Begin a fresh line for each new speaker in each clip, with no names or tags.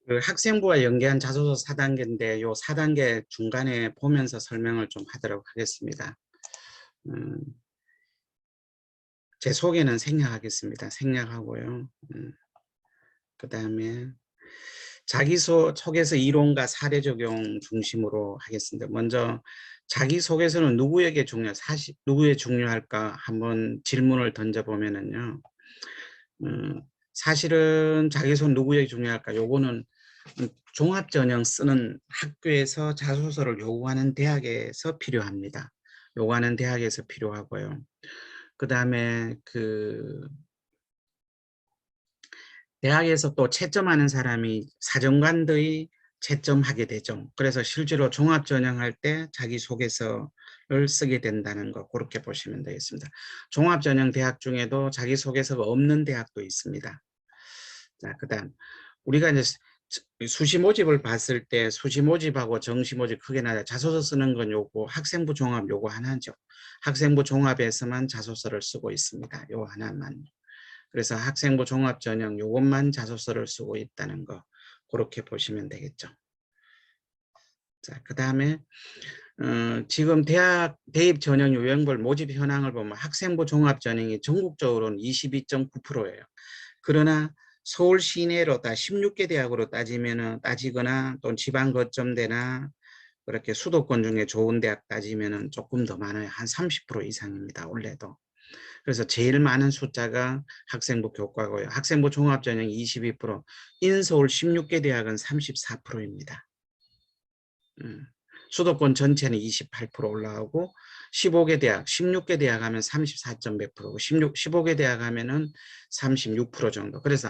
그 학생부와 연계한 자소서 4단계인데 요 4단계 중간에 보면서 설명을 좀 하도록 하겠습니다. 제 소개는 생략하겠습니다. 생략하고요. 그 다음에 자기소개서 이론과 사례 적용 중심으로 하겠습니다. 먼저 자기소개서는 누구에게 누구에 중요할까 한번 질문을 던져보면은요. 사실은 자기소개서 누구에게 중요할까? 요거는 종합전형 쓰는 학교에서 자소서를 요구하는 대학에서 필요합니다. 요구하는 대학에서 필요하고요. 그 다음에 대학에서 또 채점하는 사람이 사정관들이 채점하게 되죠. 그래서 실제로 종합전형할 때 자기소개서를 쓰게 된다는 거 그렇게 보시면 되겠습니다. 종합전형 대학 중에도 자기소개서가 없는 대학도 있습니다. 자, 그다음 우리가 이제 수시 모집을 봤을 때 수시 모집하고 정시 모집 크게 나요. 자소서 쓰는 건 요거 학생부 종합 요거 하나죠. 학생부 종합에서만 자소서를 쓰고 있습니다. 요 하나만. 그래서 학생부 종합 전형 요것만 자소서를 쓰고 있다는 거 그렇게 보시면 되겠죠. 자, 그다음에 지금 대학 대입 전형 유형별 모집 현황을 보면 학생부 종합 전형이 전국적으로는 22.9%예요. 그러나 서울 시내로 16개 대학으로 따지거나 또 지방 거점대나 그렇게 수도권 중에 좋은 대학 따지면은 조금 더 많아요. 한 30% 이상입니다. 원래도. 그래서 제일 많은 숫자가 학생부 교과고요. 학생부 종합전형 22%, 인서울 16개 대학은 34%입니다. 수도권 전체는 28% 올라가고 15개 대학, 16개 대학 하면 34.몇 프로고 15개 대학 하면은 36% 정도. 그래서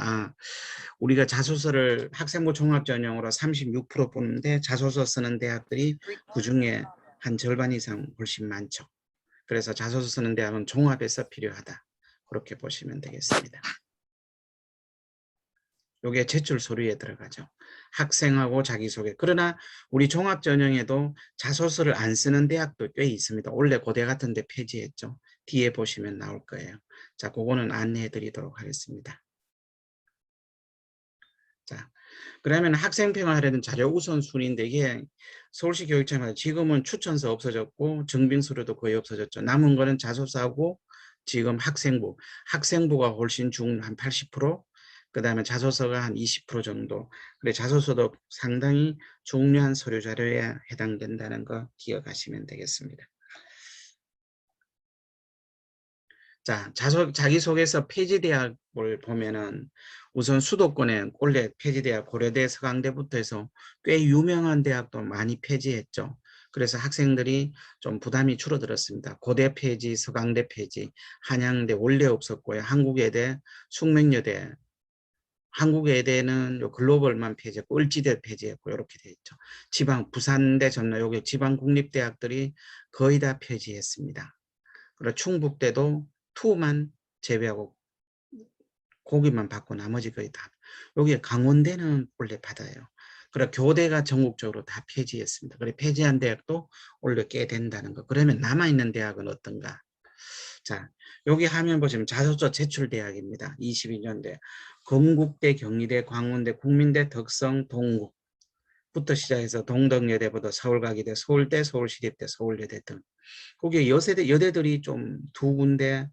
우리가 자소서를 학생부 종합전형으로 36% 보는데 자소서 쓰는 대학들이 그중에 한 절반 이상 훨씬 많죠. 그래서 자소서 쓰는 대학은 종합에서 필요하다. 그렇게 보시면 되겠습니다. 요게 제출 서류에 들어가죠. 학생하고 자기소개. 그러나 우리 종합전형에도 자소서를 안 쓰는 대학도 꽤 있습니다. 원래 고대 같은 데 폐지했죠. 뒤에 보시면 나올 거예요. 자, 그거는 안내해 드리도록 하겠습니다. 자, 그러면 학생평가하려는 자료 우선순위인데 이게 서울시 교육청에서 지금은 추천서 없어졌고 증빙서류도 거의 없어졌죠. 남은 거는 자소서하고 지금 학생부가 훨씬 한 80%, 그 다음에 자소서가 한 20% 정도. 그래 자소서도 상당히 중요한 서류 자료에 해당된다는 거 기억하시면 되겠습니다. 자, 자기소개서 폐지대학을 보면은 우선 수도권에 원래 폐지대학 고려대, 서강대부터 해서 꽤 유명한 대학도 많이 폐지했죠. 그래서 학생들이 좀 부담이 줄어들었습니다. 고대 폐지, 서강대 폐지, 한양대 원래 없었고요. 한국외대, 숙명여대, 한국외대는 요 글로벌만 폐지했고 을지대 폐지했고 이렇게 돼 있죠. 부산대, 전남 여기 지방 국립대학들이 거의 다 폐지했습니다. 그리고 충북대도 투만 제외하고 고기만 받고 나머지 거의 다. 여기 강원대는 원래 받아요. 그리고 교대가 전국적으로 다 폐지했습니다. 그래 폐지한 대학도 원래 꽤 된다는 거. 그러면 남아있는 대학은 어떤가? 자, 여기 화면 보시면 자소서 제출 대학입니다. 22년대 건국대, 경희대, 광운대, 국민대, 덕성, 동국 부터 시작해서 동덕여대부터 서울과기대, 서울대, 서울시립대, 서울여대 등 거기에 여대들이 좀 두 군데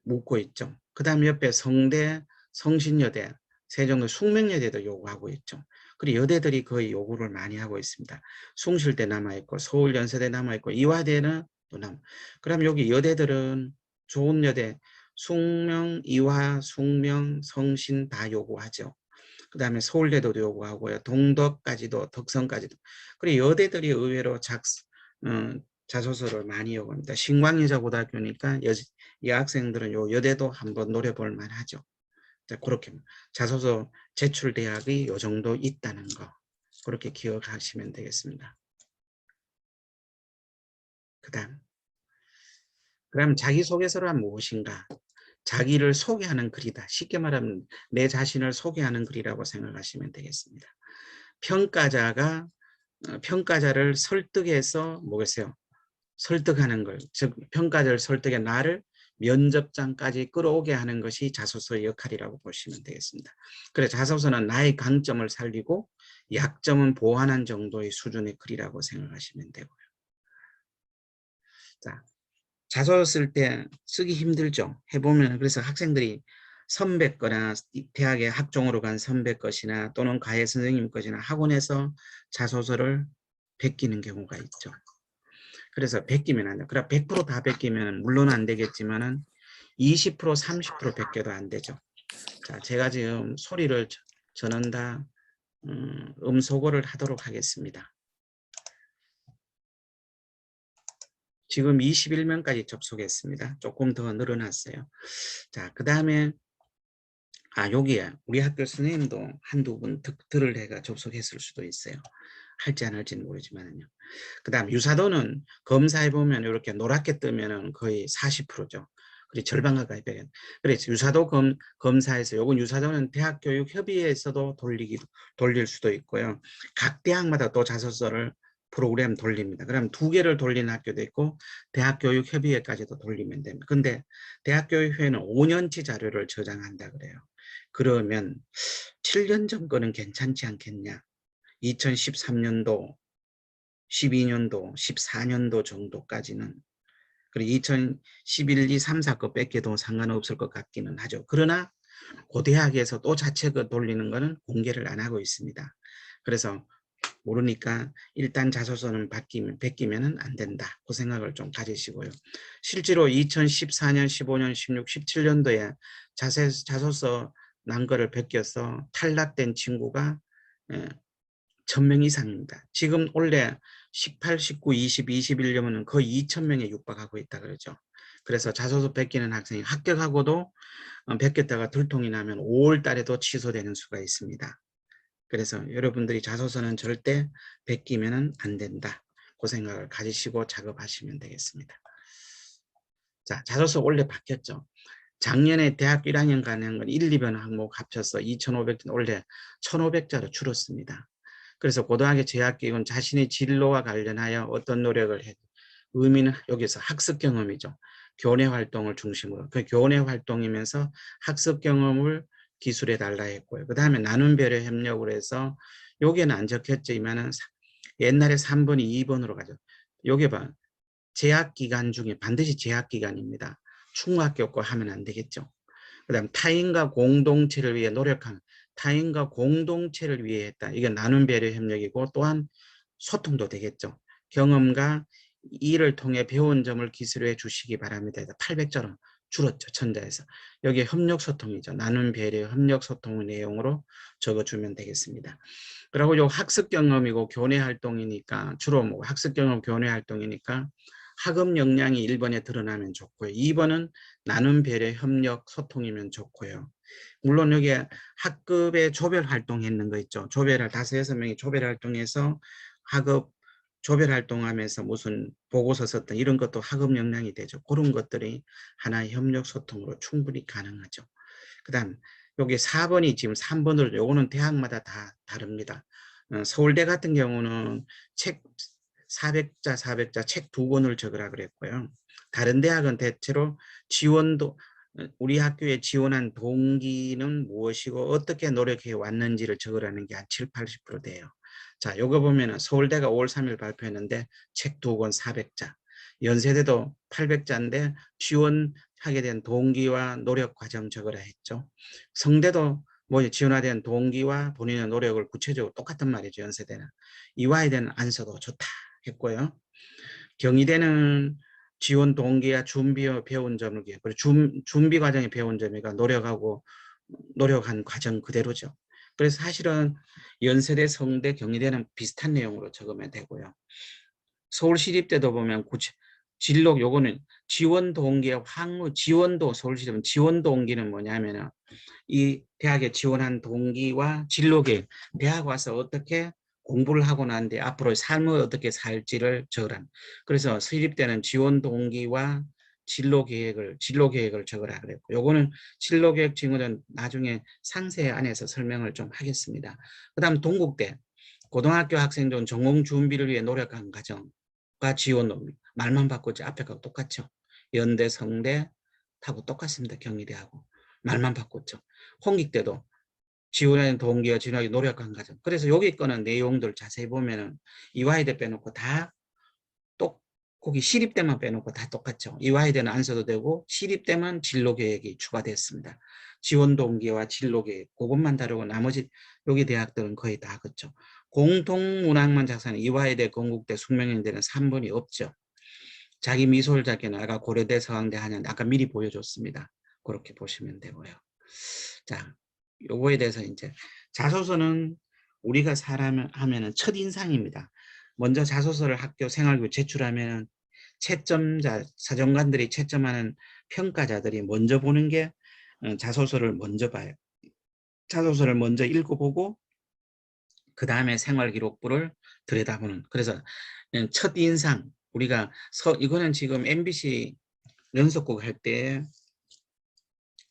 묻고 있죠. 그 다음 옆에 성대, 성신여대, 세종대, 숙명여대도 요구하고 있죠. 그리고 여대들이 거의 요구를 많이 하고 있습니다. 숭실대 남아있고 서울연세대 남아있고 이화대는 또 그럼 여기 여대들은 좋은 여대 숙명, 이화, 숙명, 성신 다 요구하죠. 그 다음에 서울대도 요구하고요. 동덕까지도 덕성까지도. 그리고 여대들이 의외로 자소서를 많이 요구합니다. 신광여자고등학교니까 여학생들은 요 여대도 한번 노려볼 만하죠. 자, 그렇게 자소서 제출 대학이 요 정도 있다는 거 그렇게 기억하시면 되겠습니다. 그다음 자기소개서란 무엇인가? 자기를 소개하는 글이다. 쉽게 말하면 내 자신을 소개하는 글이라고 생각하시면 되겠습니다. 평가자를 설득해서 뭐겠어요? 설득하는 걸, 즉 평가자를 설득해 나를 면접장까지 끌어오게 하는 것이 자소서의 역할이라고 보시면 되겠습니다. 그래서 자소서는 나의 강점을 살리고 약점은 보완한 정도의 수준의 글이라고 생각하시면 되고요. 자, 자소서 쓸 때 쓰기 힘들죠. 해보면 그래서 학생들이 선배 거나 대학에 학종으로 간 선배 것이나 또는 과외 선생님 것이나 학원에서 자소서를 베끼는 경우가 있죠. 그래서 베끼면 안 돼요. 그럼 100%다 베끼면 물론 안 되겠지만은 20% 30% 베껴도 안 되죠. 자, 제가 지금 소리를 저는 다 음소거를 하도록 하겠습니다. 지금 21명까지 접속했습니다. 조금 더 늘어났어요. 자, 그 다음에 여기에 우리 학교 선생님도 한두 분 들을 해가 접속했을 수도 있어요. 할지 안 할지는 모르지만요. 그 다음 유사도는 검사해 보면 이렇게 노랗게 뜨면은 거의 40%죠. 그리고 절반 가까이 빼요. 그래서 유사도 검사에서 요건 유사도는 대학교육협의회에서도 돌릴 수도 있고요. 각 대학마다 또 자소서를 프로그램 돌립니다. 그럼 2개를 돌리는 학교도 있고 대학교육협의회까지도 돌리면 됩니다. 근데 대학교육협의회는 5년치 자료를 저장한다 그래요. 그러면 7년 전 거는 괜찮지 않겠냐. 2013년도, 12년도, 14년도 정도까지는 그리고 2011, 2, 3, 4 거 뺏겨도 상관없을 것 같기는 하죠. 그러나 고대학에서 또 자체가 돌리는 거는 공개를 안 하고 있습니다. 그래서 모르니까 일단 자소서는 베끼면 안 된다. 그 생각을 좀 가지시고요. 실제로 2014년, 15년, 16, 17년도에 자소서 난 거를 베껴서 탈락된 친구가 1000명 이상입니다. 지금 원래 18, 19, 20, 21년은 거의 2000명에 육박하고 있다 그러죠. 그래서 자소서 베끼는 학생이 합격하고도 베꼈다가 들통이 나면 5월 달에도 취소되는 수가 있습니다. 그래서 여러분들이 자소서는 절대 베끼면 안 된다. 그 생각을 가지시고 작업하시면 되겠습니다. 자, 자소서 원래 바뀌었죠. 작년에 대학교 1학년 가는 건 1, 2번 항목 합쳐서 2,500, 원래 1,500자로 줄었습니다. 그래서 고등학교 재학기은 자신의 진로와 관련하여 어떤 노력을 해 의미는 여기서 학습 경험이죠. 교내 활동을 중심으로 그 교내 활동이면서 학습 경험을 기술해 달라 했고요. 그 다음에 나눔 배려 협력으로 해서 여기는 안 적혔지만은 옛날에 3번이 2번으로 가죠. 여기 봐. 재학 기간 중에 반드시 재학 기간입니다. 중학교 거 하면 안 되겠죠. 그 다음 타인과 공동체를 위해 노력하는 타인과 공동체를 위해 했다. 이게 나눔 배려 협력이고 또한 소통도 되겠죠. 경험과 일을 통해 배운 점을 기술해 주시기 바랍니다. 800자로 줄었죠. 천자에서. 여기 협력 소통이죠. 나눔 배려 협력 소통의 내용으로 적어주면 되겠습니다. 그리고 요 학습 경험이고 교내 활동이니까 주로 뭐 학습 경험 교내 활동이니까 학업 역량이 1번에 드러나면 좋고요. 2번은 나눔 배려 협력 소통이면 좋고요. 물론 여기에 학급의 조별 활동했는 거 있죠. 조별을 5, 6명이 조별 활동해서 학업 조별 활동하면서 무슨 보고서 썼던 이런 것도 학업 역량이 되죠. 그런 것들이 하나의 협력 소통으로 충분히 가능하죠. 그 다음 여기 4번이 지금 3번으로 요거는 대학마다 다 다릅니다. 서울대 같은 경우는 책 400자 400자 책 2권을 적으라 그랬고요. 다른 대학은 대체로 지원도 우리 학교에 지원한 동기는 무엇이고 어떻게 노력해 왔는지를 적으라는 게 한 7, 80% 돼요. 자, 요거 보면은 서울대가 5월 3일 발표했는데 책 2권 400자. 연세대도 800자인데 지원하게 된 동기와 노력 과정 적으라 했죠. 성대도 뭐 지원하된 동기와 본인의 노력을 구체적으로 똑같은 말이죠. 연세대는. 이화여대는 안 써도 좋다 했고요. 경희대는 지원 동기와 준비와 배운 점을 그리고 준비 과정에 배운 점이가 노력한 과정 그대로죠. 그래서 사실은 연세대, 성대, 경희대는 비슷한 내용으로 적으면 되고요. 서울시립대도 보면 진로 요거는 지원 동기와 지원도 서울시립은 지원 동기는 뭐냐면은 이 대학에 지원한 동기와 진로 계획, 대학 와서 어떻게 공부를 하고 난 뒤에 앞으로 삶을 어떻게 살지를 적으라. 그래서 시립대는 지원 동기와 진로 계획을 적으라 그랬고, 요거는 진로 계획 증후는 나중에 상세 안에서 설명을 좀 하겠습니다. 그다음 동국대 고등학교 학생들 전공 준비를 위해 노력한 과정과 지원 동기 말만 바꾸지 앞에 거 똑같죠. 연대, 성대, 하고 똑같습니다. 경희대하고. 말만 바꿨죠. 홍익대도 지원하는 동기와 지원하기 노력한 과정. 그래서 여기 거는 내용들 자세히 보면은 이화여대 빼놓고 다 거기 시립대만 빼놓고 다 똑같죠. 이화여대는 안 써도 되고 시립대만 진로계획이 추가됐습니다. 지원 동기와 진로계획 그것만 다르고 나머지 여기 대학들은 거의 다 그렇죠. 공통문항만 작성하는 이화여대, 건국대, 숙명여대는 3번이 없죠. 자기 미소를 작게는 아까 고려대, 서강대, 한양대 아까 미리 보여줬습니다. 그렇게 보시면 되고요. 자, 요거에 대해서 이제 자소서는 우리가 사람 하면은 첫인상입니다. 먼저 자소서를 학교 생활교육 제출하면 채점자, 사정관들이 채점하는 평가자들이 먼저 보는 게 자소서를 먼저 봐요. 자소서를 먼저 읽어보고 그 다음에 생활기록부를 들여다보는. 그래서 첫인상 우리가 이거는 지금 MBC 연속곡 할 때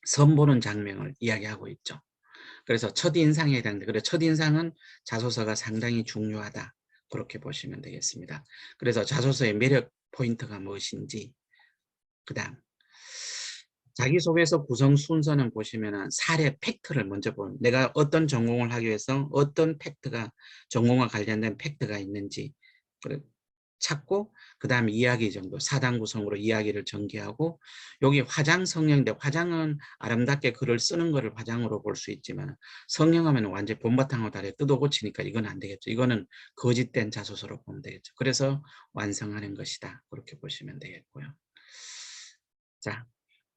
선보는 장면을 이야기하고 있죠. 그래서 첫인상에 해당돼. 그래서 첫인상은 자소서가 상당히 중요하다. 그렇게 보시면 되겠습니다. 그래서 자소서의 매력 포인트가 무엇인지, 그 다음 자기소개서 구성 순서는 보시면은 사례 팩트를 먼저 보면 내가 어떤 전공을 하기 위해서 어떤 팩트가 전공과 관련된 팩트가 있는지 찾고 그 다음에 이야기 정도 4단 구성으로 이야기를 전개하고 여기 화장 성형인데 화장은 아름답게 글을 쓰는 거를 화장으로 볼 수 있지만 성형하면 완전 본바탕으로 다리 뜯어 고치니까 이건 안 되겠죠. 이거는 거짓된 자소서로 보면 되겠죠. 그래서 완성하는 것이다. 그렇게 보시면 되겠고요. 자,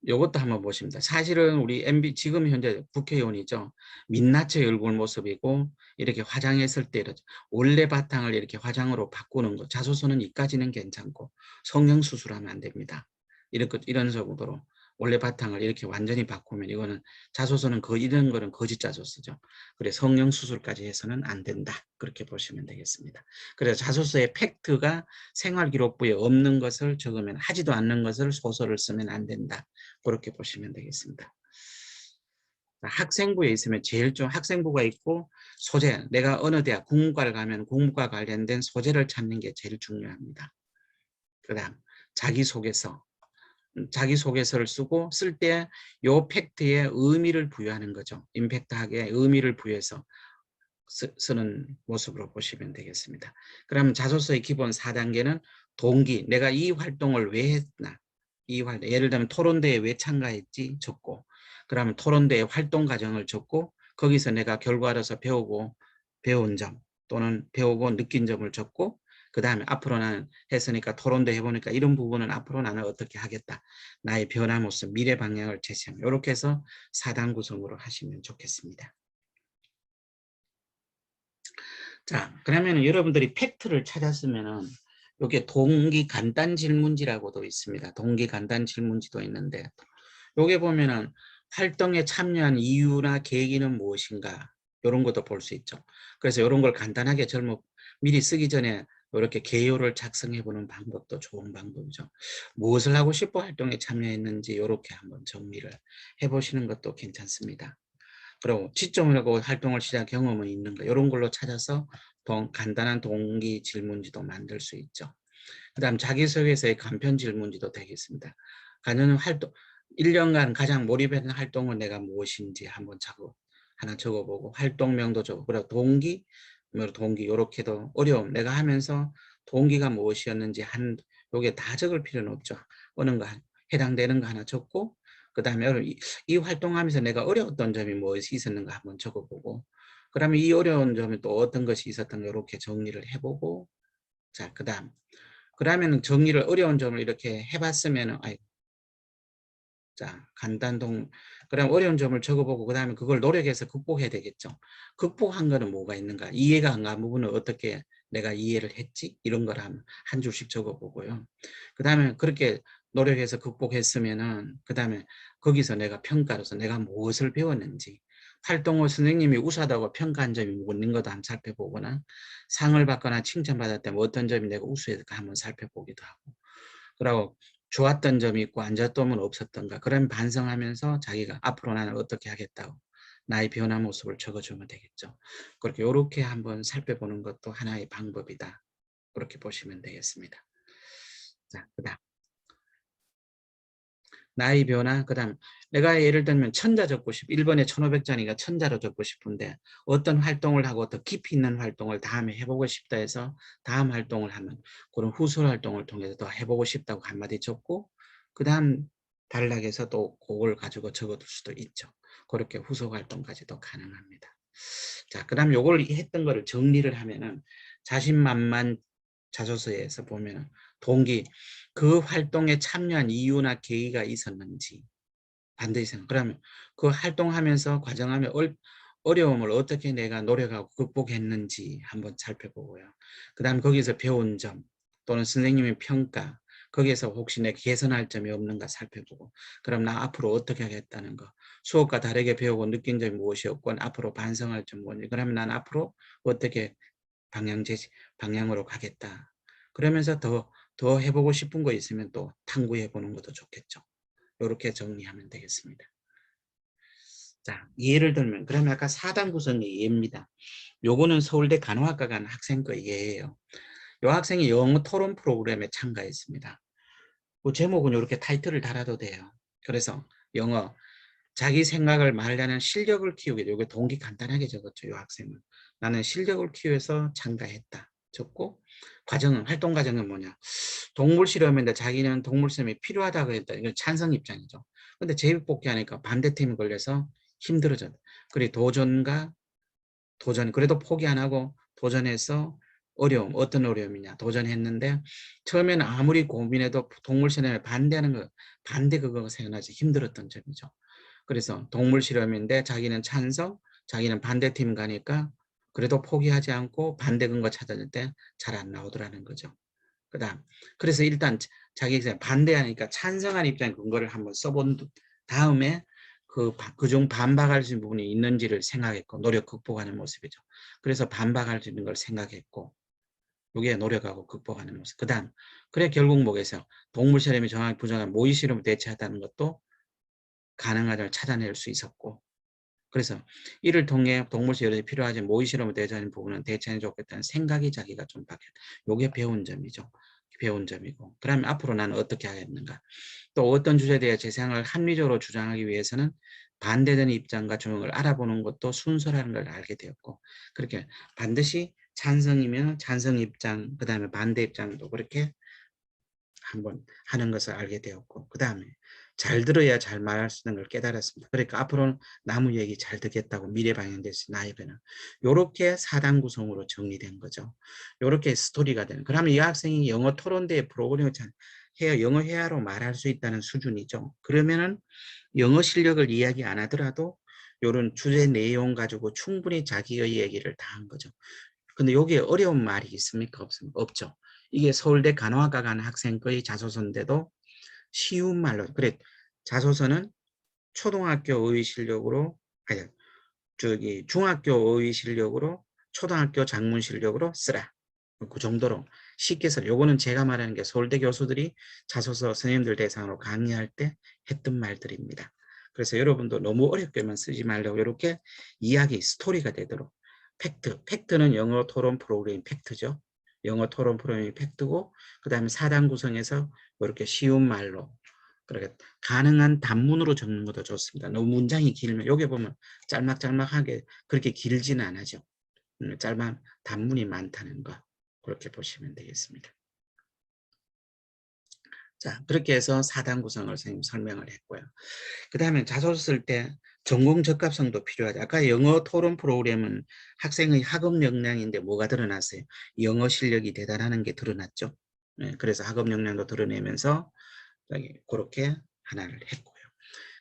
이것도 한번 보십니다. 사실은 우리 MB 지금 현재 국회의원이죠. 민낯의 얼굴 모습이고 이렇게 화장했을 때 원래 바탕을 이렇게 화장으로 바꾸는 거. 자소서는 이까지는 괜찮고 성형 수술하면 안 됩니다. 이런 정도로 원래 바탕을 이렇게 완전히 바꾸면 이거는 자소서는 이런 거는 거짓 자소서죠. 그래 성형 수술까지 해서는 안 된다. 그렇게 보시면 되겠습니다. 그래서 자소서의 팩트가 생활기록부에 없는 것을 적으면 하지도 않는 것을 소설을 쓰면 안 된다. 그렇게 보시면 되겠습니다. 학생부에 있으면 제일 좀 학생부가 있고 소재 내가 어느 대학 국문과를 가면 국문과 관련된 소재를 찾는 게 제일 중요합니다. 그 다음 자기소개서 자기소개서를 쓰고 쓸 때 요 팩트에 의미를 부여하는 거죠. 임팩트하게 의미를 부여해서 쓰는 모습으로 보시면 되겠습니다. 그러면 자소서의 기본 4단계는 동기, 내가 이 활동을 왜 했나, 이 활동, 예를 들면 토론대에 왜 참가했지 적고, 그러면 토론대의 활동 과정을 적고 거기서 내가 결과로서 배운 점 또는 배우고 느낀 점을 적고 그 다음에 앞으로 나는 했으니까 토론대 해보니까 이런 부분은 앞으로 나는 어떻게 하겠다. 나의 변화 모습, 미래 방향을 제시하면 이렇게 해서 4단 구성으로 하시면 좋겠습니다. 자, 그러면 여러분들이 팩트를 찾았으면은 여기에 동기 간단 질문지라고도 있습니다. 동기 간단 질문지도 있는데 여기 보면은 활동에 참여한 이유나 계기는 무엇인가 이런 것도 볼 수 있죠. 그래서 이런 걸 간단하게 미리 쓰기 전에 이렇게 개요를 작성해 보는 방법도 좋은 방법이죠. 무엇을 하고 싶어 활동에 참여했는지 이렇게 한번 정리를 해보시는 것도 괜찮습니다. 그리고 지점을 하고 활동을 시작 경험은 있는가 이런 걸로 찾아서 간단한 동기 질문지도 만들 수 있죠. 그 다음 자기소개서의 간편 질문지도 되겠습니다. 가는 활동 1년간 가장 몰입했던 활동은 내가 무엇인지 한번 하나 적어보고 활동명도 적고 그리고 동기 이렇게도 어려움 내가 하면서 동기가 무엇이었는지 요게 다 적을 필요는 없죠. 어느 거 해당되는 거 하나 적고 그 다음에 이 활동하면서 내가 어려웠던 점이 무엇이 있었는가 한번 적어보고 그러면 이 어려운 점이 또 어떤 것이 있었던가 이렇게 정리를 해보고 자 그다음 그러면 정리를 어려운 점을 이렇게 해봤으면 자 그럼 어려운 점을 적어보고 그 다음에 그걸 노력해서 극복해야 되겠죠. 극복한 거는 뭐가 있는가 이해가 안 간 부분을 어떻게 내가 이해를 했지 이런 걸 한 줄씩 적어보고요. 그 다음에 그렇게 노력해서 극복했으면은 그 다음에 거기서 내가 평가로서 내가 무엇을 배웠는지 활동을 선생님이 우수하다고 평가한 점이 있는 것도 한번 살펴보거나 상을 받거나 칭찬받았다면 어떤 점이 내가 우수했을까 한번 살펴보기도 하고 그리고 좋았던 점이 있고 안 좋았던 점은 없었던가 그런 반성하면서 자기가 앞으로 나는 어떻게 하겠다고 나의 변화 모습을 적어주면 되겠죠. 그렇게 이렇게 한번 살펴보는 것도 하나의 방법이다. 그렇게 보시면 되겠습니다. 자, 그다음 나이 변화, 그다음 내가 예를 들면 천자 적고 1번에 1500자니까 천자로 적고 싶은데 어떤 활동을 하고 더 깊이 있는 활동을 다음에 해보고 싶다 해서 다음 활동을 하면 그런 후술 활동을 통해서 더 해보고 싶다고 한마디 적고 그다음 단락에서 또 그걸 가지고 적어둘 수도 있죠. 그렇게 후속 활동까지도 가능합니다. 자, 그다음 요걸 했던 거를 정리를 하면은 자신만만 자소서에서 보면은 동기, 그 활동에 참여한 이유나 계기가 있었는지 반드시 생각. 그러면 그 활동하면서 과정하며 어려움을 어떻게 내가 노력하고 극복했는지 한번 살펴보고요. 그다음 거기서 배운 점 또는 선생님의 평가, 거기에서 혹시 내 개선할 점이 없는가 살펴보고, 그럼 나 앞으로 어떻게 하겠다는 거, 수업과 다르게 배우고 느낀 점이 무엇이었고 앞으로 반성할 점 뭐니, 그러면 난 앞으로 어떻게 방향으로 가겠다. 그러면서 더 해보고 싶은 거 있으면 또 탐구해 보는 것도 좋겠죠. 이렇게 정리하면 되겠습니다. 자, 예를 들면 그러면 아까 4단 구성의 예입니다. 요거는 서울대 간호학과 간 학생 거 예예요. 요 학생이 영어 토론 프로그램에 참가했습니다. 그 제목은 이렇게 타이틀을 달아도 돼요. 그래서 영어 자기 생각을 말하는 실력을 키우기, 요게 동기 간단하게 적었죠. 요 학생은 나는 실력을 키워서 참가했다 적고, 과정은 활동 과정은 뭐냐, 동물 실험인데 자기는 동물 실험이 필요하다고 했다. 이건 찬성 입장이죠. 근데 재입복귀하니까 반대팀이 걸려서 힘들어졌다. 그리고 도전, 그래도 포기 안 하고 도전해서 어려움, 어떤 어려움이냐, 도전했는데 처음에는 아무리 고민해도 동물 실험에 반대하는 거, 반대 그거가 생각나지 힘들었던 점이죠. 그래서 동물 실험인데 자기는 찬성, 자기는 반대팀 가니까 그래도 포기하지 않고 반대 근거 찾아낼 때 잘 안 나오더라는 거죠. 그다음 그래서 일단 자기가 반대하니까 찬성한 입장 근거를 한번 써본 다음에 그중 반박할 수 있는 부분이 있는지를 생각했고 노력 극복하는 모습이죠. 그래서 반박할 수 있는 걸 생각했고 이게 노력하고 극복하는 모습. 그다음 그래 결국 뭐겠어요? 동물 실험이 정확히 부정한 모의 실험을 대체하다는 것도 가능하다를 찾아낼 수 있었고, 그래서 이를 통해 동물 실험이 필요하지 모의 실험을 대체하는 부분은 대체하는 좋겠다는 생각이 자기가 좀 바뀌었다. 이게 배운 점이죠. 배운 점이고, 그러면 앞으로 나는 어떻게 하겠는가, 또 어떤 주제에 대해 제 생각을 합리적으로 주장하기 위해서는 반대되는 입장과 조명을 알아보는 것도 순서라는 걸 알게 되었고, 그렇게 반드시 찬성이면 찬성 입장, 그 다음에 반대 입장도 그렇게 한번 하는 것을 알게 되었고, 그 다음에 잘 들어야 잘 말할 수 있는 걸 깨달았습니다. 그러니까 앞으로는 나무 얘기 잘 듣겠다고 미래 방향돼서 나에게는 이렇게 4단 구성으로 정리된 거죠. 이렇게 스토리가 되는. 그러면 이 학생이 영어 토론대회 프로그램을 잘 해야 영어 회화로 말할 수 있다는 수준이죠. 그러면은 영어 실력을 이야기 안 하더라도 이런 주제 내용 가지고 충분히 자기의 얘기를 다 한 거죠. 근데 여기에 어려운 말이 있습니까? 없습니까? 없죠. 이게 서울대 간호학과 간 학생 거의 자소서인데도 쉬운 말로, 그래, 자소서는 초등학교 어휘 실력으로, 아니, 중학교 어휘 실력으로 초등학교 작문 실력으로 쓰라. 그 정도로 쉽게 써. 요거는 제가 말하는 게 서울대 교수들이 자소서 선생님들 대상으로 강의할 때 했던 말들입니다. 그래서 여러분도 너무 어렵게만 쓰지 말라고 이렇게 이야기, 스토리가 되도록. 팩트는 영어 토론 프로그램 팩트죠. 영어 토론 프로그램이 팩트고, 그 다음에 4단 구성에서 이렇게 쉬운 말로, 그러니까 가능한 단문으로 적는 것도 좋습니다. 너무 문장이 길면, 여기 보면 짤막짤막하게 그렇게 길지는 않아죠. 짧은 단문이 많다는 거, 그렇게 보시면 되겠습니다. 자, 그렇게 해서 4단 구성을 선생님 설명을 했고요. 그 다음에 자소서 쓸 때 전공 적합성도 필요하죠. 아까 영어 토론 프로그램은 학생의 학업 역량인데 뭐가 드러났어요? 영어 실력이 대단하는 게 드러났죠. 네, 그래서 학업 역량도 드러내면서 그렇게 하나를 했고요.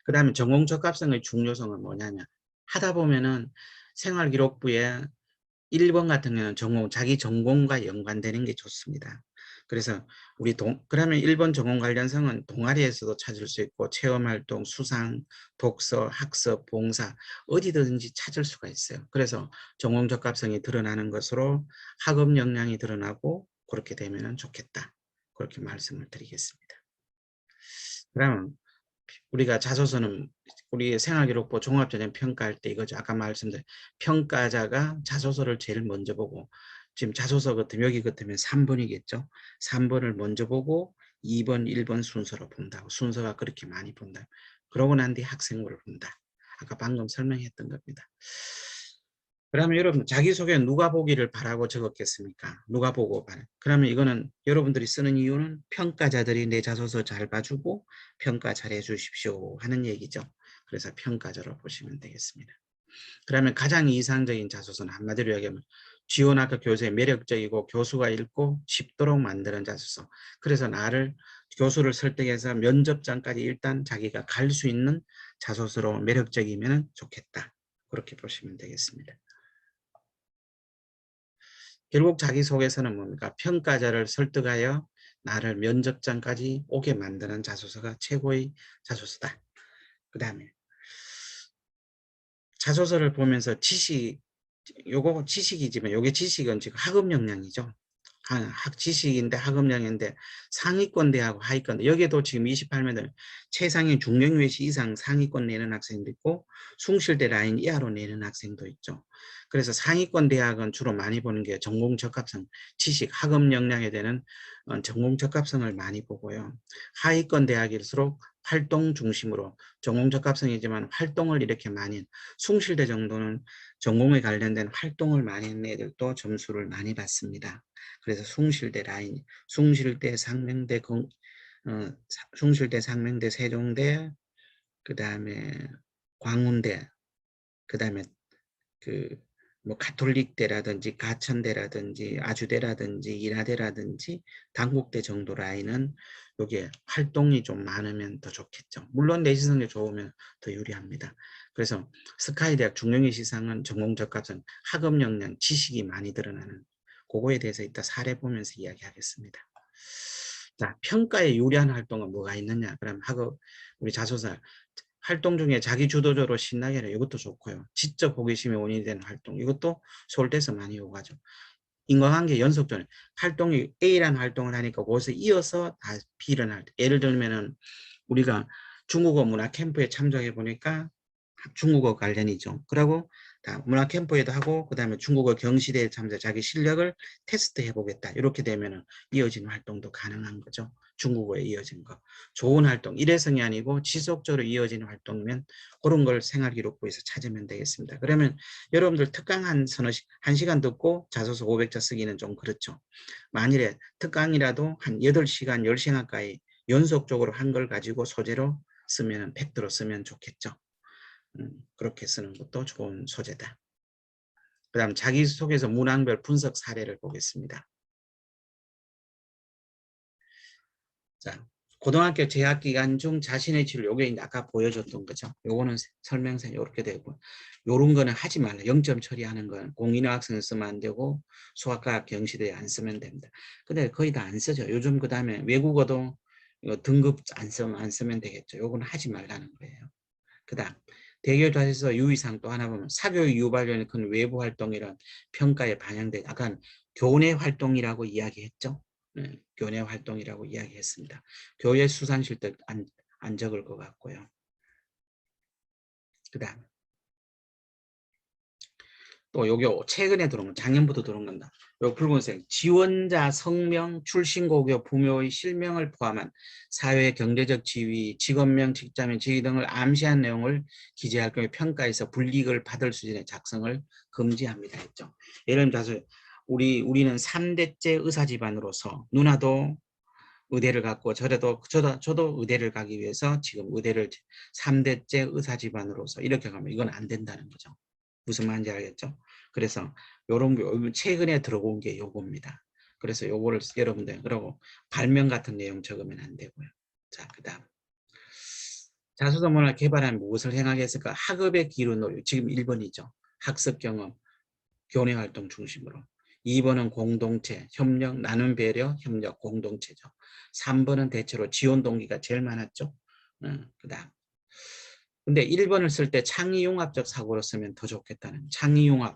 그 다음에 전공 적합성의 중요성은 뭐냐면, 하다 보면은 생활기록부에 1번 같은 경우는 자기 전공과 연관되는 게 좋습니다. 그래서 그러면 1번 전공 관련성은 동아리에서도 찾을 수 있고, 체험활동, 수상, 독서, 학습, 봉사, 어디든지 찾을 수가 있어요. 그래서 전공 적합성이 드러나는 것으로 학업 역량이 드러나고 그렇게 되면 좋겠다. 그렇게 말씀을 드리겠습니다. 그러면 우리가 자소서는 우리 생활기록부 종합전형 평가할 때 이거죠. 아까 말씀드린 평가자가 자소서를 제일 먼저 보고, 지금 자소서 같으면 여기 같으면 3번이겠죠. 3번을 먼저 보고 2번, 1번 순서로 본다고. 순서가 그렇게 많이 본다. 그러고 난 뒤 학생부를 본다. 아까 방금 설명했던 겁니다. 그러면 여러분 자기소개 누가 보기를 바라고 적었겠습니까? 누가 보고 바라. 그러면 이거는 여러분들이 쓰는 이유는 평가자들이 내 자소서 잘 봐주고 평가 잘 해주십시오 하는 얘기죠. 그래서 평가자로 보시면 되겠습니다. 그러면 가장 이상적인 자소서는 한마디로 이야기하면 지원학교 교수의 매력적이고 교수가 읽고 싶도록 만드는 자소서. 그래서 나를 교수를 설득해서 면접장까지 일단 자기가 갈 수 있는 자소서로 매력적이면 좋겠다. 그렇게 보시면 되겠습니다. 결국 자기소개서는 뭡니까? 평가자를 설득하여 나를 면접장까지 오게 만드는 자소서가 최고의 자소서다. 그 다음에 자소서를 보면서 요거 지식이지만 요게 지식은 지금 학업 역량이죠. 지식인데 학업 역량인데 상위권 대하고 하위권 대 여기에도 지금 28명들 최상위 중령외시 이상 상위권 내는 학생도 있고 숭실대 라인 이하로 내는 학생도 있죠. 그래서 상위권 대학은 주로 많이 보는 게 전공 적합성, 지식, 학업 역량에 대한 전공 적합성을 많이 보고요. 하위권 대학일수록 활동 중심으로 전공 적합성이지만 활동을 이렇게 많이 숭실대 정도는 전공에 관련된 활동을 많이 했는 애들도 점수를 많이 받습니다. 그래서 숭실대 라인, 숭실대, 상명대, 숭실대, 상명대, 세종대, 그 다음에 광운대, 그 다음에 뭐 가톨릭대라든지 가천대라든지 아주대라든지 인하대라든지 단국대 정도 라인은 여기에 활동이 좀 많으면 더 좋겠죠. 물론 내신 성적 좋으면 더 유리합니다. 그래서 스카이대학 중령의 시상은 전공적합성, 학업 역량, 지식이 많이 드러나는 그거에 대해서 이따 사례 보면서 이야기하겠습니다. 자, 평가에 유리한 활동은 뭐가 있느냐? 그럼 우리 자소서 활동 중에 자기 주도적으로 신나게 하는 이것도 좋고요. 지적 호기심이 원인이 되는 활동 이것도 서울대에서 많이 요구하죠. 인과관계 연속적으로 활동이 A라는 활동을 하니까 거기서 이어서 다 B를 할 때 예를 들면은 우리가 중국어 문화 캠프에 참석해 보니까 중국어 관련이죠. 그리고 다 문화 캠프에도 하고 그 다음에 중국어 경시대에 참석 자기 실력을 테스트해 보겠다. 이렇게 되면 이어진 활동도 가능한 거죠. 중국어에 이어진 거. 좋은 활동, 일회성이 아니고 지속적으로 이어지는 활동이면 그런 걸 생활기록부에서 찾으면 되겠습니다. 그러면 여러분들 특강 한 시간 듣고 자소서 500자 쓰기는 좀 그렇죠. 만일에 특강이라도 한 8시간, 10시간 가까이 연속적으로 한 걸 가지고 소재로 쓰면 팩트로 쓰면 좋겠죠. 그렇게 쓰는 것도 좋은 소재다. 그 다음 자기소개서 문항별 분석 사례를 보겠습니다. 자, 고등학교 재학 기간 중 자신의 진로 요게 아까 보여줬던 거죠. 요거는 설명서 이렇게 되고 요런 거는 하지 말라. 0점 처리하는 건 공인어 학생 쓰면 안 되고 수학과학 경시대에 안 쓰면 됩니다. 근데 거의 다 안 쓰죠. 요즘 그 다음에 외국어도 등급 안 쓰면 되겠죠. 요거는 하지 말라는 거예요. 그 다음 대교 자소서 유의사항 또 하나 보면 사교육 유발련의 큰 외부 활동이란 평가에 반영된 약간 교내 활동이라고 이야기했죠. 네, 교내 활동이라고 이야기했습니다. 교회 수산실 때 안 적을 것 같고요. 그 다음 또 요게 최근에 들어온 거 작년부터 들어온 건다. 요 붉은색 지원자 성명, 출신고교, 부모의 실명을 포함한 사회 경제적 지위, 직업명, 직자명, 직위 등을 암시한 내용을 기재할 경우 평가에서 불이익을 받을 수준의 작성을 금지합니다 했죠. 예를 들어서 우리는 3대째 의사 집안으로서 누나도 의대를 갔고 저도 의대를 가기 위해서 지금 의대를 3대째 의사 집안으로서 이렇게 가면 이건 안 된다는 거죠. 무슨 말인지 알겠죠? 그래서 요런 게 최근에 들어온 게 요겁니다. 그래서 요거를 여러분들 그러고 발명 같은 내용 적으면 안 되고요. 자, 그다음 자소서문을 개발한 무엇을 행하겠을까? 학업의 기준으로 지금 1번이죠. 학습 경험, 교내 활동 중심으로. 2번은 공동체, 협력, 나눔 배려, 협력, 공동체죠. 3번은 대체로 지원 동기가 제일 많았죠. 그다음 근데 1번을 쓸 때 창의융합적 사고로 쓰면 더 좋겠다는 창의융합.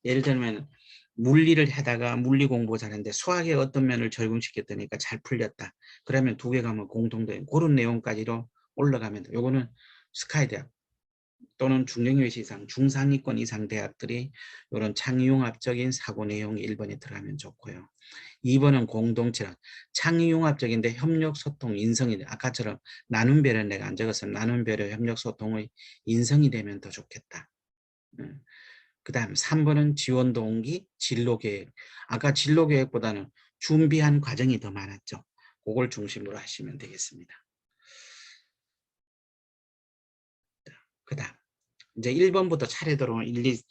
예를 들면 물리를 하다가 물리 공부 잘했는데 수학의 어떤 면을 적용시켰다니까 잘 풀렸다. 그러면 두 개 가면 공통된 그런 내용까지로 올라가면 돼. 요거는 스카이대학 또는 중경외시 이상 중상위권 이상 대학들이 이런 창의융합적인 사고 내용이 1번에 들어가면 좋고요. 2번은 공동체라 창의융합적인데 협력 소통 인성이 아까처럼 나눔 배려 내가 안 적어서 나눔 배려 협력 소통의 인성이 되면 더 좋겠다. 그 다음 3번은 지원 동기 진로계획. 아까 진로계획보다는 준비한 과정이 더 많았죠. 그걸 중심으로 하시면 되겠습니다. 그 다음 이제 1번부터 차례대로 1, 2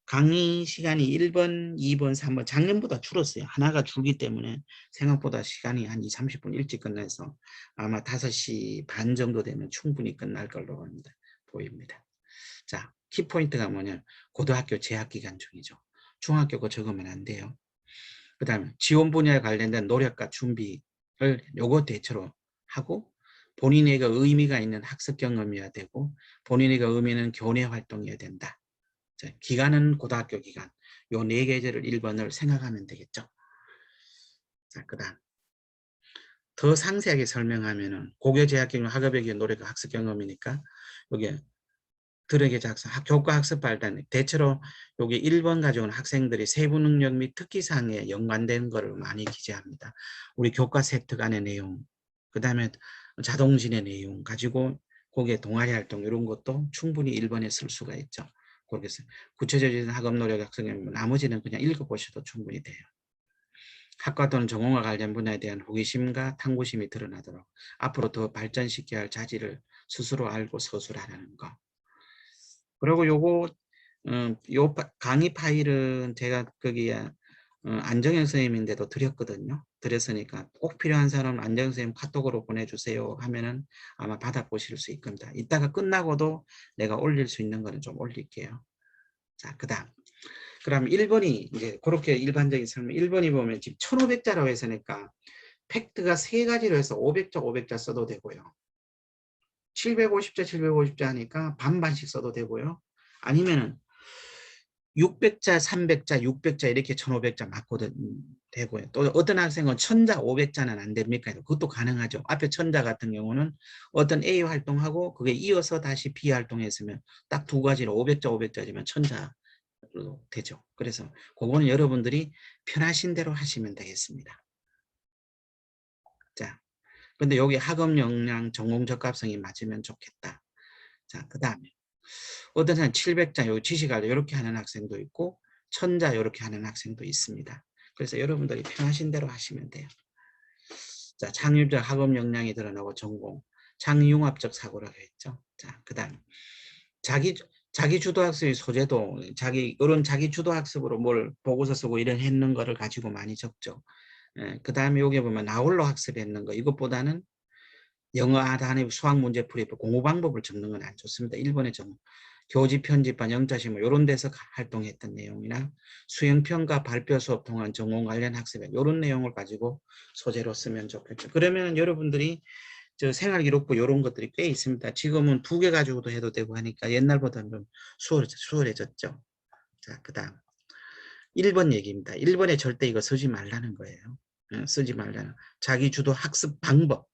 강의 시간이 1번, 2번, 3번 작년보다 줄었어요. 하나가 줄기 때문에 생각보다 시간이 한 20, 30분 일찍 끝나서 아마 5시 반 정도 되면 충분히 끝날 걸로 보입니다. 자, 키포인트가 뭐냐면 고등학교 재학 기간 중이죠. 중학교 거 적으면 안 돼요. 그 다음에 지원 분야에 관련된 노력과 준비를 요거 대체로 하고 본인에게 의미가 있는 학습 경험이어야 되고 본인에게 의미 있는 교내 활동이어야 된다. 자, 기간은 고등학교 기간. 요 4계절을 1번을 생각하면 되겠죠. 자, 그 다음 더 상세하게 설명하면은 고교 재학 경험 학업에 기한 노력과 학습 경험이니까 여기 들에게 작성, 교과 학습 발달 대체로 여기 1번 가져온 학생들이 세부 능력 및 특기사항에 연관된 것을 많이 기재합니다. 우리 교과 세트 간의 내용, 그 다음에 자동진의 내용 가지고 거기에 동아리 활동 이런 것도 충분히 1번에 쓸 수가 있죠. 그렇게 구체적인 학업 노력 학생은 나머지는 그냥 읽어보셔도 충분히 돼요. 학과 또는 전공과 관련 분야에 대한 호기심과 탐구심이 드러나도록 앞으로 더 발전시켜야 할 자질을 스스로 알고 서술하라는 거. 그리고 요거 요 강의 파일은 제가 거기에 안정현 선생님인데도 드렸거든요. 드렸으니까 꼭 필요한 사람은 안정현 선생님 카톡으로 보내주세요 하면은 아마 받아보실 수 있을 겁니다. 이따가 끝나고도 내가 올릴 수 있는 거는 좀 올릴게요. 자, 그 다음. 그럼 1번이 이제 그렇게 일반적인 설명. 1번이 보면 지금 1500자라고 했으니까 팩트가 3가지로 해서 500자 500자 써도 되고요. 750자 750자 하니까 반반씩 써도 되고요. 아니면은 600자 300자 600자 이렇게 1500자 맞고 되고요. 또 어떤 학생은 1000자 500자는 안 됩니까? 그것도 가능하죠. 앞에 1000자 같은 경우는 어떤 A 활동하고 그게 이어서 다시 B 활동했으면 딱 2가지로 500자 500자지만 1000자로 되죠. 그래서 그거는 여러분들이 편하신 대로 하시면 되겠습니다. 자, 근데 여기 학업 역량 전공 적합성이 맞으면 좋겠다. 자, 그 다음에 어떤 사람 700자 요 지식알 이렇게 하는 학생도 있고 1000자 이렇게 하는 학생도 있습니다. 그래서 여러분들이 편하신 대로 하시면 돼요. 자, 창의적 학업 역량이 드러나고 전공, 창의융합적 사고라고 했죠. 자, 그 다음 자기 주도 학습의 소재도 이런 자기 주도 학습으로 뭘 보고서 쓰고 이런 했는 거를 가지고 많이 적죠. 그 다음에 여기 보면 나홀로 학습했는 거 이것보다는 영어 단위 수학 문제풀이 공부 방법을 적는 건 안 좋습니다. 1번에 교지 편집반 영자시험 이런 데서 활동했던 내용이나 수행평가 발표 수업 통한 전공 관련 학습에 이런 내용을 가지고 소재로 쓰면 좋겠죠. 그러면 여러분들이 저 생활기록부 이런 것들이 꽤 있습니다. 지금은 2개 가지고도 해도 되고 하니까 옛날보다는 좀 수월해졌죠. 자, 그 다음 1번 얘기입니다. 1번에 절대 이거 쓰지 말라는 거예요. 쓰지 말라는 자기 주도 학습 방법.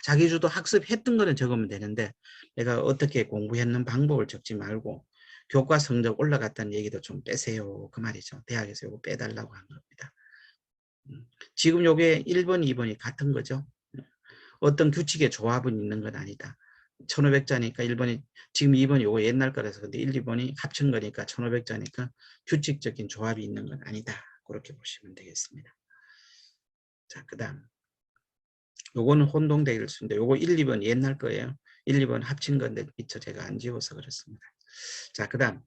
자기 주도 학습했던 거는 적으면 되는데 내가 어떻게 공부했는 방법을 적지 말고 교과 성적 올라갔다는 얘기도 좀 빼세요. 그 말이죠. 대학에서 이거 빼달라고 한 겁니다. 지금 요게 1번, 2번이 같은 거죠. 어떤 규칙의 조합은 있는 건 아니다. 1500자니까 1번이 지금 2번이 요거 옛날 거라서 근데 1, 2번이 합친 거니까 1500자니까 규칙적인 조합이 있는 건 아니다. 그렇게 보시면 되겠습니다. 자, 그 다음 요거는 혼동되어 있는데 요거 1, 2번 옛날 거예요. 1, 2번 합친 건데 미처 제가 안 지워서 그렇습니다. 자, 그 다음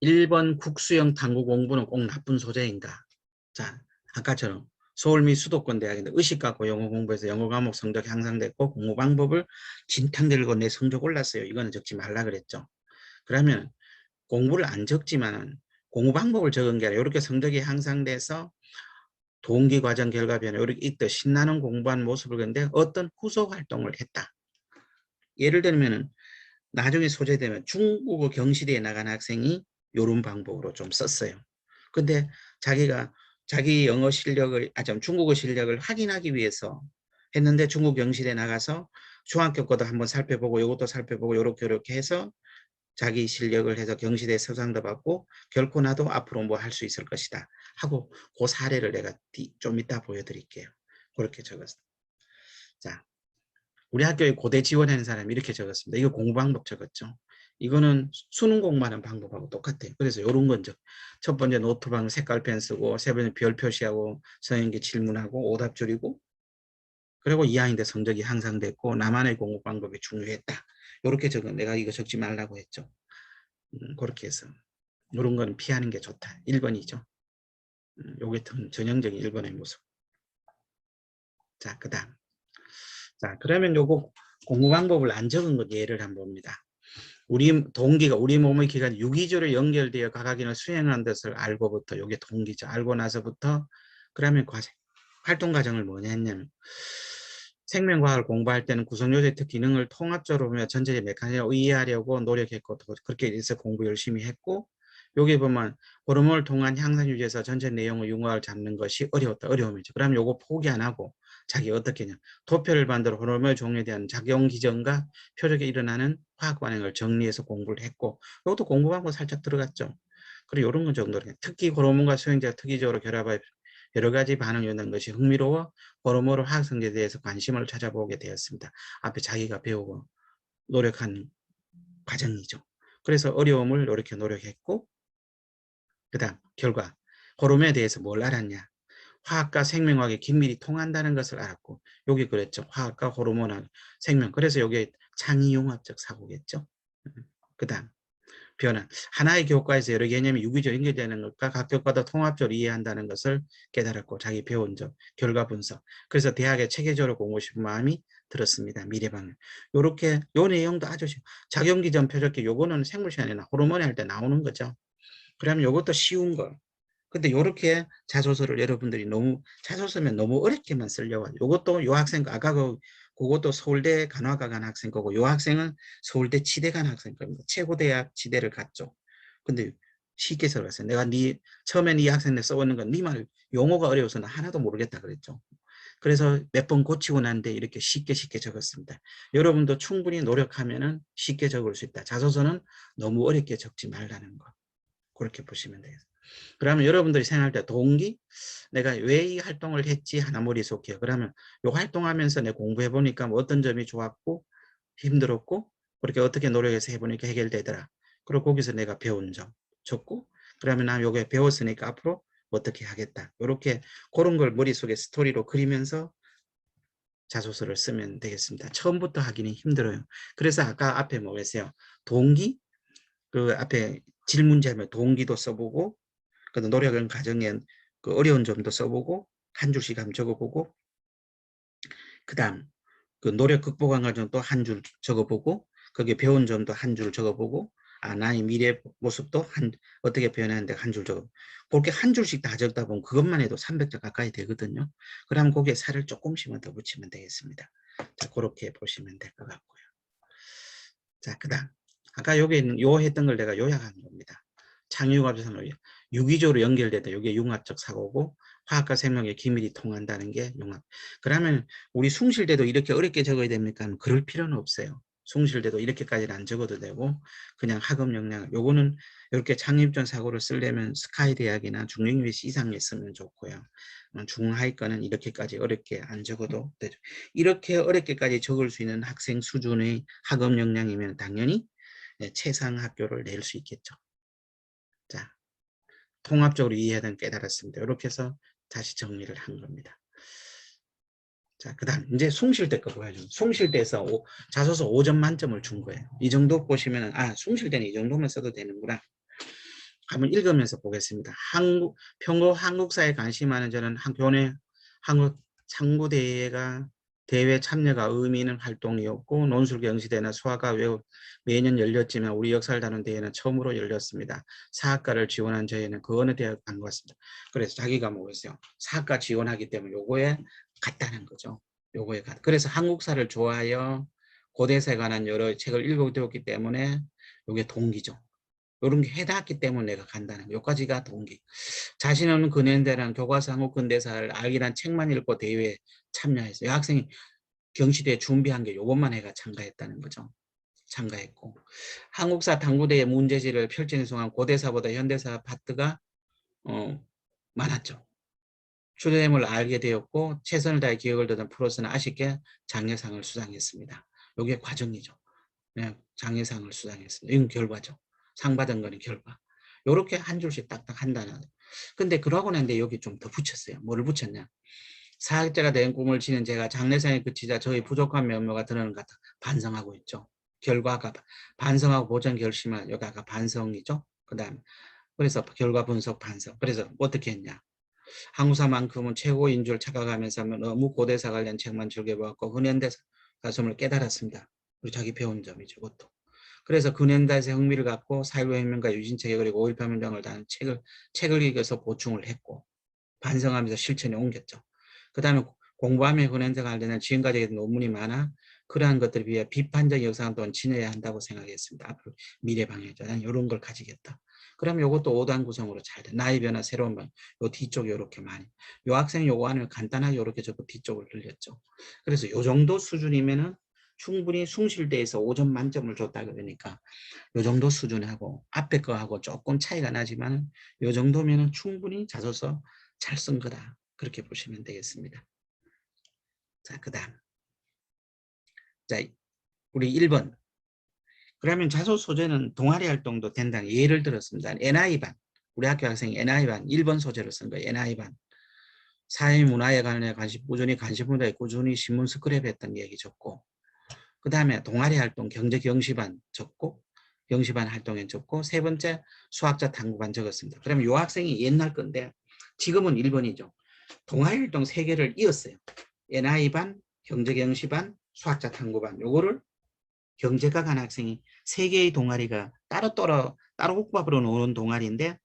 1번 국수형 탐구 공부는 꼭 나쁜 소재인가? 자, 아까처럼 서울 및 수도권 대학인데 의식 갖고 영어 공부해서 영어 과목 성적 향상됐고 공부 방법을 진탕 들고 내 성적 올랐어요. 이거는 적지 말라 그랬죠. 그러면 공부를 안 적지만 공부 방법을 적은 게 아니라 이렇게 성적이 향상돼서 동기 과정 결과 변화 이렇게 있듯 신나는 공부한 모습을 근데 어떤 후속 활동을 했다. 예를 들면 나중에 소재되면 중국어 경시대에 나간 학생이 이런 방법으로 좀 썼어요. 근데 자기가 자기 영어 실력을 중국어 실력을 확인하기 위해서 했는데 중국 경시대에 나가서 중학교 것도 한번 살펴보고 이것도 살펴보고 이렇게 해서 자기 실력을 해서 경시대 수상도 받고 결코 나도 앞으로 뭐 할 수 있을 것이다 하고 그 사례를 내가 좀 이따 보여드릴게요. 그렇게 적었습니다. 자, 우리 학교에 고대 지원하는 사람이 이렇게 적었습니다. 이거 공부 방법 적었죠. 이거는 수능 공부하는 방법하고 똑같아요. 그래서 이런 건 첫 번째 노트방 색깔펜 쓰고, 세 번째 별 표시하고, 선생님께 질문하고, 오답 줄이고, 그리고 2학년 때 성적이 향상됐고, 나만의 공부 방법이 중요했다. 이렇게 적은, 내가 이거 적지 말라고 했죠. 그렇게 해서 이런 거는 피하는 게 좋다. 1번이죠. 요게 전형적인 1번의 모습. 자, 그 다음. 자, 그러면 요거 공부 방법을 안 적은 것 예를 한번 봅니다. 우리 동기가 우리 몸의 기관이 유기적으로 연결되어 각각인을 수행하는 것을 알고부터 요게 동기죠. 알고 나서부터 그러면 활동 과정을 뭐냐 했냐면 생명과학을 공부할 때는 구성요소의 특 기능을 통합적으로 보며 전체의 메커니즘을 이해하려고 노력했고 그렇게 해서 공부 열심히 했고 여기 보면 호르몬을 통한 향상 유지에서 전체 내용의 융합을 잡는 것이 어려웠다. 어려움이죠. 그럼 요거 포기 안 하고 자기 어떻게 하냐. 도표를 만들어 호르몬 종류에 대한 작용 기전과 표적에 일어나는 화학 반응을 정리해서 공부를 했고 이것도 공부 방법 살짝 들어갔죠. 그리고 이런 건 정도로 특히 호르몬과 수용제가 특이적으로 결합하여 여러 가지 반응이 있는 것이 흥미로워 호르몬 화학 성질에 대해서 관심을 찾아보게 되었습니다. 앞에 자기가 배우고 노력한 과정이죠. 그래서 어려움을 이렇게 노력했고 그 다음 결과 호르몬에 대해서 뭘 알았냐. 화학과 생명학이 긴밀히 통한다는 것을 알았고 여기 그랬죠. 화학과 호르몬학 생명. 그래서 여기 창의융합적 사고겠죠. 그 다음 변화. 하나의 교과에서 여러 개념이 유기적으로 연결되는 것과 각 교과도 통합적으로 이해한다는 것을 깨달았고 자기 배운 점, 결과 분석. 그래서 대학에 체계적으로 공부하고 싶은 마음이 들었습니다. 미래방향. 요렇게 요 내용도 아주 작용기전 표적기 요거는 생물 시간이나 호르몬 할 때 나오는 거죠. 그러면 요것도 쉬운 거. 근데 요렇게 자소서를 여러분들이 너무 자소서면 너무 어렵게만 쓰려고 하죠. 요것도 요 학생 아까 그것도 서울대 간호학과 간 학생 거고 요 학생은 서울대 치대 간 학생 겁니다. 최고대학 치대를 갔죠. 근데 쉽게 써봤어요. 내가 처음엔 이 학생들 써오는 건 네 말 용어가 어려워서 나 하나도 모르겠다 그랬죠. 그래서 몇 번 고치고 난데 이렇게 쉽게 적었습니다. 여러분도 충분히 노력하면은 쉽게 적을 수 있다. 자소서는 너무 어렵게 적지 말라는 거. 그렇게 보시면 되겠습니다. 그러면 여러분들이 생각할 때 동기? 내가 왜 이 활동을 했지? 하나 머릿속에. 그러면 이 활동하면서 내가 공부해 보니까 뭐 어떤 점이 좋았고 힘들었고 그렇게 어떻게 노력해서 해보니까 해결되더라. 그리고 거기서 내가 배운 점 적고 그러면 나 요게 배웠으니까 앞으로 어떻게 하겠다. 이렇게 그런 걸 머릿속에 스토리로 그리면서 자소서를 쓰면 되겠습니다. 처음부터 하기는 힘들어요. 그래서 아까 앞에 뭐였어요? 동기? 그 앞에 질문제하면 동기도 써보고 그 노력은 과정에 그 어려운 점도 써보고 한 줄씩 한번 적어보고 그 다음 그 노력 극복한 과정 또 한 줄 적어보고 거기에 배운 점도 한 줄 적어보고 나의 미래 모습도 어떻게 변하는데 한 줄 적어 그렇게 한 줄씩 다 적다 보면 그것만 해도 300자 가까이 되거든요. 그럼 거기에 살을 조금씩만 더 붙이면 되겠습니다. 자, 그렇게 보시면 될 것 같고요. 자, 그 다음 아까 여기 있는 요 했던 걸 내가 요약한 겁니다. 창의융합적 사고 유기적으로 연결되다. 이게 융합적 사고고 화학과 생명의 기밀이 통한다는 게 융합. 그러면 우리 숨 쉴 때도 이렇게 어렵게 적어야 됩니까? 그럴 필요는 없어요. 숨 쉴 때도 이렇게까지는 안 적어도 되고 그냥 학업 역량. 요거는 이렇게 창의입전 사고를 쓰려면 스카이 대학이나 중앙유시 이상에 쓰면 좋고요. 중하위권은 이렇게까지 어렵게 안 적어도 되죠. 이렇게 어렵게까지 적을 수 있는 학생 수준의 학업 역량이면 당연히 최상 학교를 낼 수 있겠죠. 자, 통합적으로 이해해야 되는 깨달았습니다. 이렇게 해서 다시 정리를 한 겁니다. 자, 그 다음 이제 숨 쉴 때 거 보여줘. 숨 쉴 때에서 자소서 5점 만점을 준 거예요. 이 정도 보시면 숨 쉴 때는 이 정도만 써도 되는구나. 한번 읽으면서 보겠습니다. 평소 한국사에 관심 많은 저는 교내 한국 창구대회가 대회 참여가 의미 있는 활동이었고 논술 경시대나 수학과 매년 열렸지만 우리 역사를 다룬 대회는 처음으로 열렸습니다. 사학과를 지원한 저희는 그 어느 대학 간 것 같습니다. 그래서 자기가 뭐겠어요? 사학과 지원하기 때문에 요거에 갔다는 거죠. 요거에 그래서 한국사를 좋아하여 고대사에 관한 여러 책을 읽어두었기 때문에 요게 동기죠. 이런 게 해닿았기 때문에 내가 간다는 거. 여기까지가 동기. 자신 없는 근현대랑 교과서 한국 근대사를 알기란 책만 읽고 대회에 참여했어요. 학생이 경시대에 준비한 게 요것만 해가 참가했다는 거죠. 참가했고 한국사 당구대회 문제지를 펼치는 순간 고대사보다 현대사 파트가 많았죠. 주됨을 알게 되었고 최선을 다해 기억을 더듬 프로스는 아쉽게 장려상을 수상했습니다. 이게 과정이죠. 네, 장려상을 수상했습니다. 이건 결과죠. 상 받은 거는 결과. 요렇게 한 줄씩 딱딱 한다는. 근데 그러고 난데 여기 좀 더 붙였어요. 뭐를 붙였냐. 사학자가 된 꿈을 지닌 제가 장래상에 그치자 저희 부족한 면모가 드러나는 것 같아 반성하고 있죠. 결과가 반성하고 보전 결심한 여기 아까 반성이죠. 그 다음에 그래서 결과 분석 반성. 그래서 어떻게 했냐. 한국사만큼은 최고인 줄 착각하면서 너무 고대사 관련 책만 즐겨보았고 근현대 가슴을 깨달았습니다. 우리 자기 배운 점이죠. 그것도. 그래서 근현대사에 흥미를 갖고 사일로혁명가 유진책에 그리고 5.18 문장을 다는 책을 읽어서 보충을 했고 반성하면서 실천에 옮겼죠. 그 다음에 공부하며 근현대사 관련된 지금까지 논문이 많아 그러한 것들에 비해 비판적 역사관 또한 지녀야 한다고 생각했습니다. 앞으로 미래 방향이죠. 난 이런 걸 가지겠다. 그럼 이것도 5단 구성으로 잘 돼. 나의 변화, 새로운 방향. 요 뒤쪽에 이렇게 많이. 요 학생 요거 하면 간단하게 이렇게 적고 뒤쪽을 늘렸죠. 그래서 요 정도 수준이면은 충분히 숭실대에서 5점 만점을 줬다 그러니까 요 정도 수준하고 앞에 거하고 조금 차이가 나지만 요 정도면은 충분히 자소서 잘 쓴 거다. 그렇게 보시면 되겠습니다. 자, 그다음. 자, 우리 1번. 그러면 자소 소재는 동아리 활동도 된다는 예를 들었습니다. NI반. 우리 학교 학생이 NI반 1번 소재를 쓴 거예요. NI반. 사회 문화에 관해 꾸준히 관심 분야에 꾸준히 신문 스크랩 했던 얘기 적고 그 다음에 동아리 활동 경제 경시반 적고 경시반 활동에 적고 세 번째 수학자 탐구반 적었습니다. 그러면 이 학생이 옛날 건데 지금은 1번이죠. 동아리 활동 3개를 이었어요. NI반, 경제 경시반, 수학자 탐구반 요거를 경제과 간 학생이 3개의 동아리가 따로 호흡밥으로 노는 동아리인데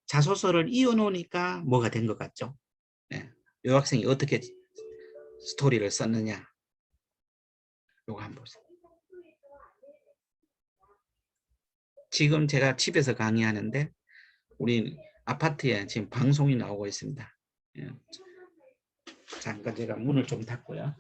자소서를 이어놓으니까 뭐가 된 것 같죠. 네. 이 학생이 어떻게 스토리를 썼느냐 요거 한번 보세요. 지금 제가 집에서 강의하는데 우리 아파트에 지금 방송이 나오고 있습니다. 예. 잠깐 제가 문을 좀 닫고요.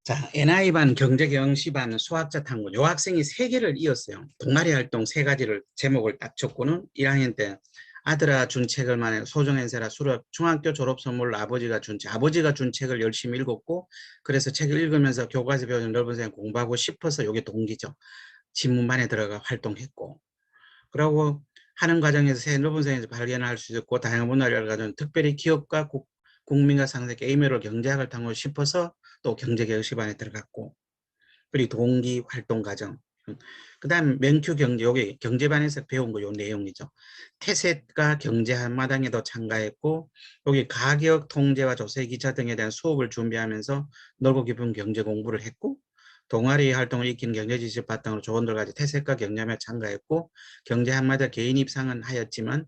자, NI반, 경제경시반, 수학자 탐구. 요 학생이 3개를 이었어요. 동아리 활동 3가지를 제목을 딱 적고는 1학년 때 아들아 준 책을 만약 소정행세라 수업 중학교 졸업 선물로 아버지가 준 책을 열심히 읽었고 그래서 책을 읽으면서 교과서 배우는 넓은 세상 공부하고 싶어서 요게 동기죠. 신문반에 들어가 활동했고 그리고 하는 과정에서 새 넓은 세상에서 발견할 수 있고 다양한 문화를 가진 특별히 기업과 국민과 상대 게임으로 경제학을 탐구하고 싶어서 또 경제개혁시반에 들어갔고 그리고 동기 활동 과정 그 다음 명큐 경제 요게 경제반에서 배운 거 요 내용이죠. 태셋과 경제 한마당에도 참가했고 여기 가격 통제와 조세 기차 등에 대한 수업을 준비하면서 넓고 깊은 경제 공부를 했고 동아리 활동을 익힌 경제지식 바탕으로 조언들까지 태셋과 경제에 참가했고 경제 한마당 개인 입상은 하였지만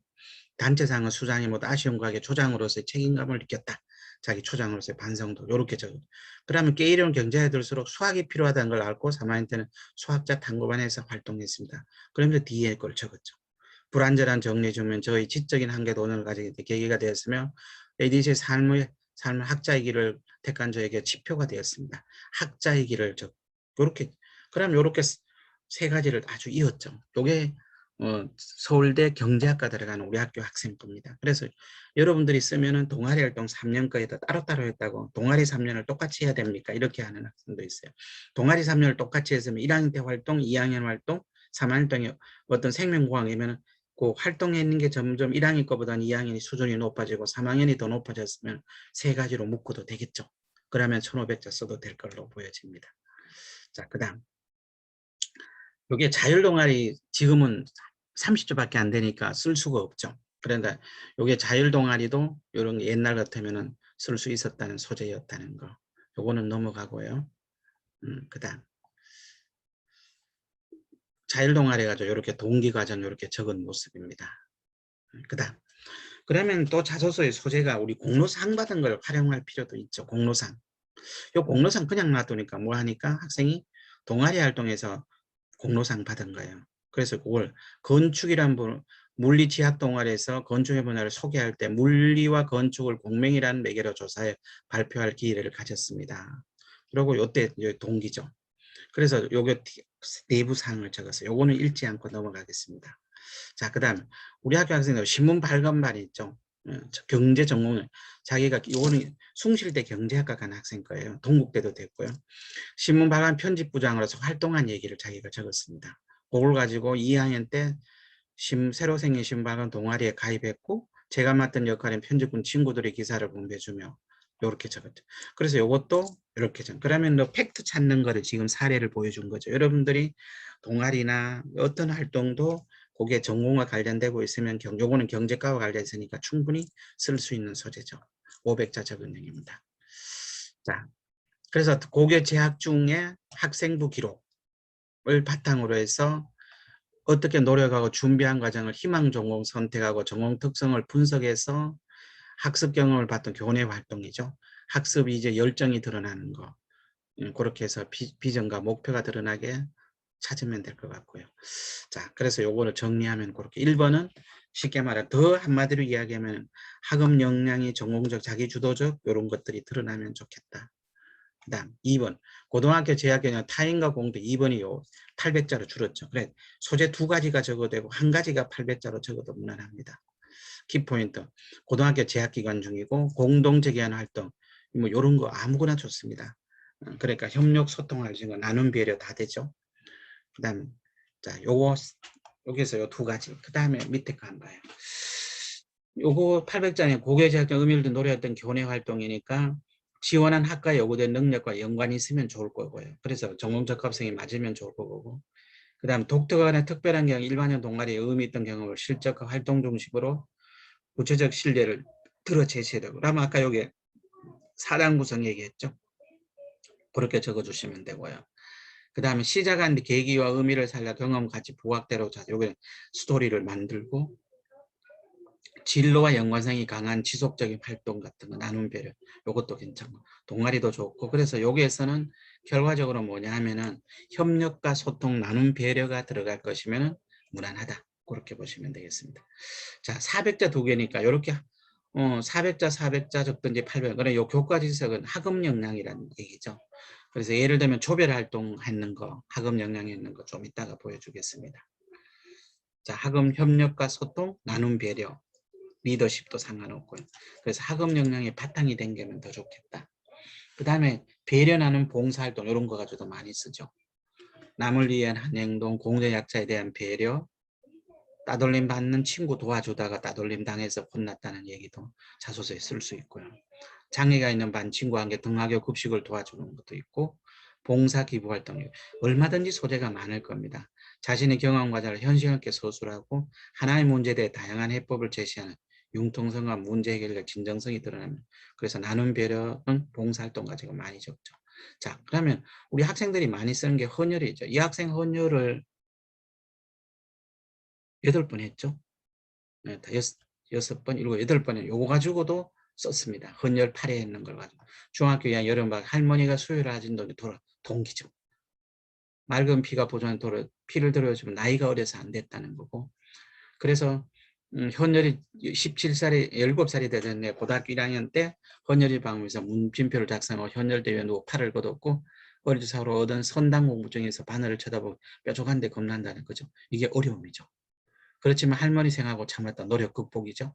단체상은 수장이 못 아쉬운 과에 초장으로서의 책임감을 느꼈다. 자기 초장으로서의 반성도 이렇게 적어. 그러면 깨이름 경제에 들수록 수학이 필요하다는 걸 알고 3학년 때는 수학자 탐구반에서 활동했습니다. 그러면서 뒤에 걸 적었죠. 불완전한 정리 주면 저희 지적인 한계도 오늘 가지게 계기가 되었으며 ADC의 삶을 학자의 길을 택한 저에게 지표가 되었습니다. 학자의 길을 이렇게 그럼 이렇게 3가지를 아주 이었죠. 요게 서울대 경제학과 들어가는 우리 학교 학생입니다. 그래서 여러분들이 쓰면은 동아리 활동 3년까지도 따로따로 했다고 동아리 3년을 똑같이 해야 됩니까? 이렇게 하는 학생도 있어요. 동아리 3년을 똑같이 했으면 1학년 때 활동, 2학년 활동, 3학년 동에 어떤 생명공학이면 그 활동했는 게 점점 1학년 거보다는 2학년이 수준이 높아지고 3학년이 더 높아졌으면 3가지로 묶어도 되겠죠. 그러면 1500자 써도 될 걸로 보여집니다. 자, 그 다음. 이게 자율동아리 지금은 30조밖에 안 되니까 쓸 수가 없죠. 그런데 이게 자율동아리도 이런 옛날 같으면은 쓸 수 있었다는 소재였다는 거. 요거는 넘어가고요. 그다음 자율동아리 가지고 이렇게 동기과정 이렇게 적은 모습입니다. 그다음 그러면 또 자소서의 소재가 우리 공로상 받은 걸 활용할 필요도 있죠. 공로상. 요 공로상 그냥 놔두니까 뭐 하니까 학생이 동아리 활동에서 공로상 받은 거예요. 그래서 그걸 건축이란 물리 지학 동아리에서 건축의 분야를 소개할 때 물리와 건축을 공명이라는 매개로 조사해 발표할 기회를 가졌습니다. 그리고 요때 동기죠. 그래서 요게 내부 사항을 적었어요. 요거는 읽지 않고 넘어가겠습니다. 자, 그다음 우리 학교 학생들 신문 발간말이 있죠. 경제 전공을 자기가 요거는 숭실대 경제학과 간 학생 거예요. 동국대도 됐고요. 신문 발간 편집부장으로서 활동한 얘기를 자기가 적었습니다. 그걸 가지고 2학년 때 새로 생긴 신문 발간 동아리에 가입했고 제가 맡은 역할은 편집군 친구들의 기사를 공개해주며 이렇게 적었죠. 그래서 이것도 이렇게 그러면 너 팩트 찾는 거를 지금 사례를 보여준 거죠. 여러분들이 동아리나 어떤 활동도 거기에 전공과 관련되고 있으면 요거는 경제과와 관련있으니까 충분히 쓸 수 있는 소재죠. 500자 적응형입니다. 자, 그래서 고교 재학 중에 학생부 기록을 바탕으로 해서 어떻게 노력하고 준비한 과정을 희망 전공 선택하고 전공 특성을 분석해서 학습 경험을 봤던 교내 활동이죠. 학습이 이제 열정이 드러나는 거. 그렇게 해서 비전과 목표가 드러나게 찾으면 될 것 같고요. 자, 그래서 요거를 정리하면 그렇게 1번은 쉽게 말해 더 한마디로 이야기하면 학업 역량이 전공적 자기주도적 이런 것들이 드러나면 좋겠다. 그 다음 2번 고등학교 재학경영 타인과 공부 2번이 요 800자로 줄었죠. 그래 소재 2가지가 적어도 되고 1가지가 800자로 적어도 무난합니다. 키포인트 고등학교 재학기간 중이고 공동재기한 활동 뭐 이런 거 아무거나 좋습니다. 그러니까 협력 소통할 수 있는 나눔 배려 다 되죠. 그 다음 자 요거 여기서 요 2가지 그 다음에 밑에 거 한번 봐요. 요거 800장에 고교재학경 의미를 둔 노래했던 교내 활동이니까 지원한 학과에 요구된 능력과 연관이 있으면 좋을 거고요. 그래서 전공적합성이 맞으면 좋을 거고 그 다음 독특 간의 특별한 경우 일반형 동아리에 의미 있던 경험을 실적과 활동 중심으로 구체적 신뢰를 들어 제시해야 되고 그러면 아까 여기 사당 구성 얘기했죠. 그렇게 적어주시면 되고요. 그 다음에 시작한 계기와 의미를 살려 경험 같이 부각대로 여기 스토리를 만들고 진로와 연관성이 강한 지속적인 활동 같은 거 나눔 배려 이것도 괜찮고 동아리도 좋고 그래서 여기에서는 결과적으로 뭐냐 하면은 협력과 소통 나눔 배려가 들어갈 것이면 무난하다 그렇게 보시면 되겠습니다. 자 400자 2개니까 이렇게 400자 적든지 800 그래 요 교과 지석은 학업 역량이라는 얘기죠. 그래서 예를 들면 조별 활동하는 거 학업 역량이 있는 거 좀 이따가 보여주겠습니다. 자 학업 협력과 소통 나눔 배려 리더십도 상관없고요. 그래서 학업 역량의 바탕이 된 게면 더 좋겠다. 그 다음에 배려 나눔 봉사활동 이런 거 가지고도 많이 쓰죠. 남을 위한 한 행동, 공동의 약자에 대한 배려, 따돌림 받는 친구 도와주다가 따돌림 당해서 혼났다는 얘기도 자소서에 쓸 수 있고요. 장애가 있는 반 친구와 함께 등하교 급식을 도와주는 것도 있고 봉사 기부 활동이 얼마든지 소재가 많을 겁니다. 자신의 경험 과정을 현실있게 서술하고 하나의 문제에 대해 다양한 해법을 제시하는 융통성과 문제 해결력 진정성이 드러납니다. 그래서 나눔 배려는 봉사활동 가지고 많이 적죠. 자, 그러면 우리 학생들이 많이 쓰는 게 헌혈이죠. 이 학생 헌혈을 8번 했죠. 네, 6번, 7, 8번 요거 가지고도 썼습니다. 헌혈 8회 했는 걸 가지고. 중학교 2학년 여름방학 할머니가 수요일에 하신 동기죠. 맑은 피가 보존한 피를 들어주면 나이가 어려서 안 됐다는 거고. 그래서 헌혈이 17살이 17살이 되던 고등학교 1학년 때 헌혈이 방문해서 문진표를 작성하고 헌혈대회에 누워 팔을 걷었고 어리사로 얻은 선당 공부증에서 바늘을 쳐다보고 뾰족한데 겁난다는 거죠. 이게 어려움이죠. 그렇지만 할머니 생각하고 참았던 노력 극복이죠.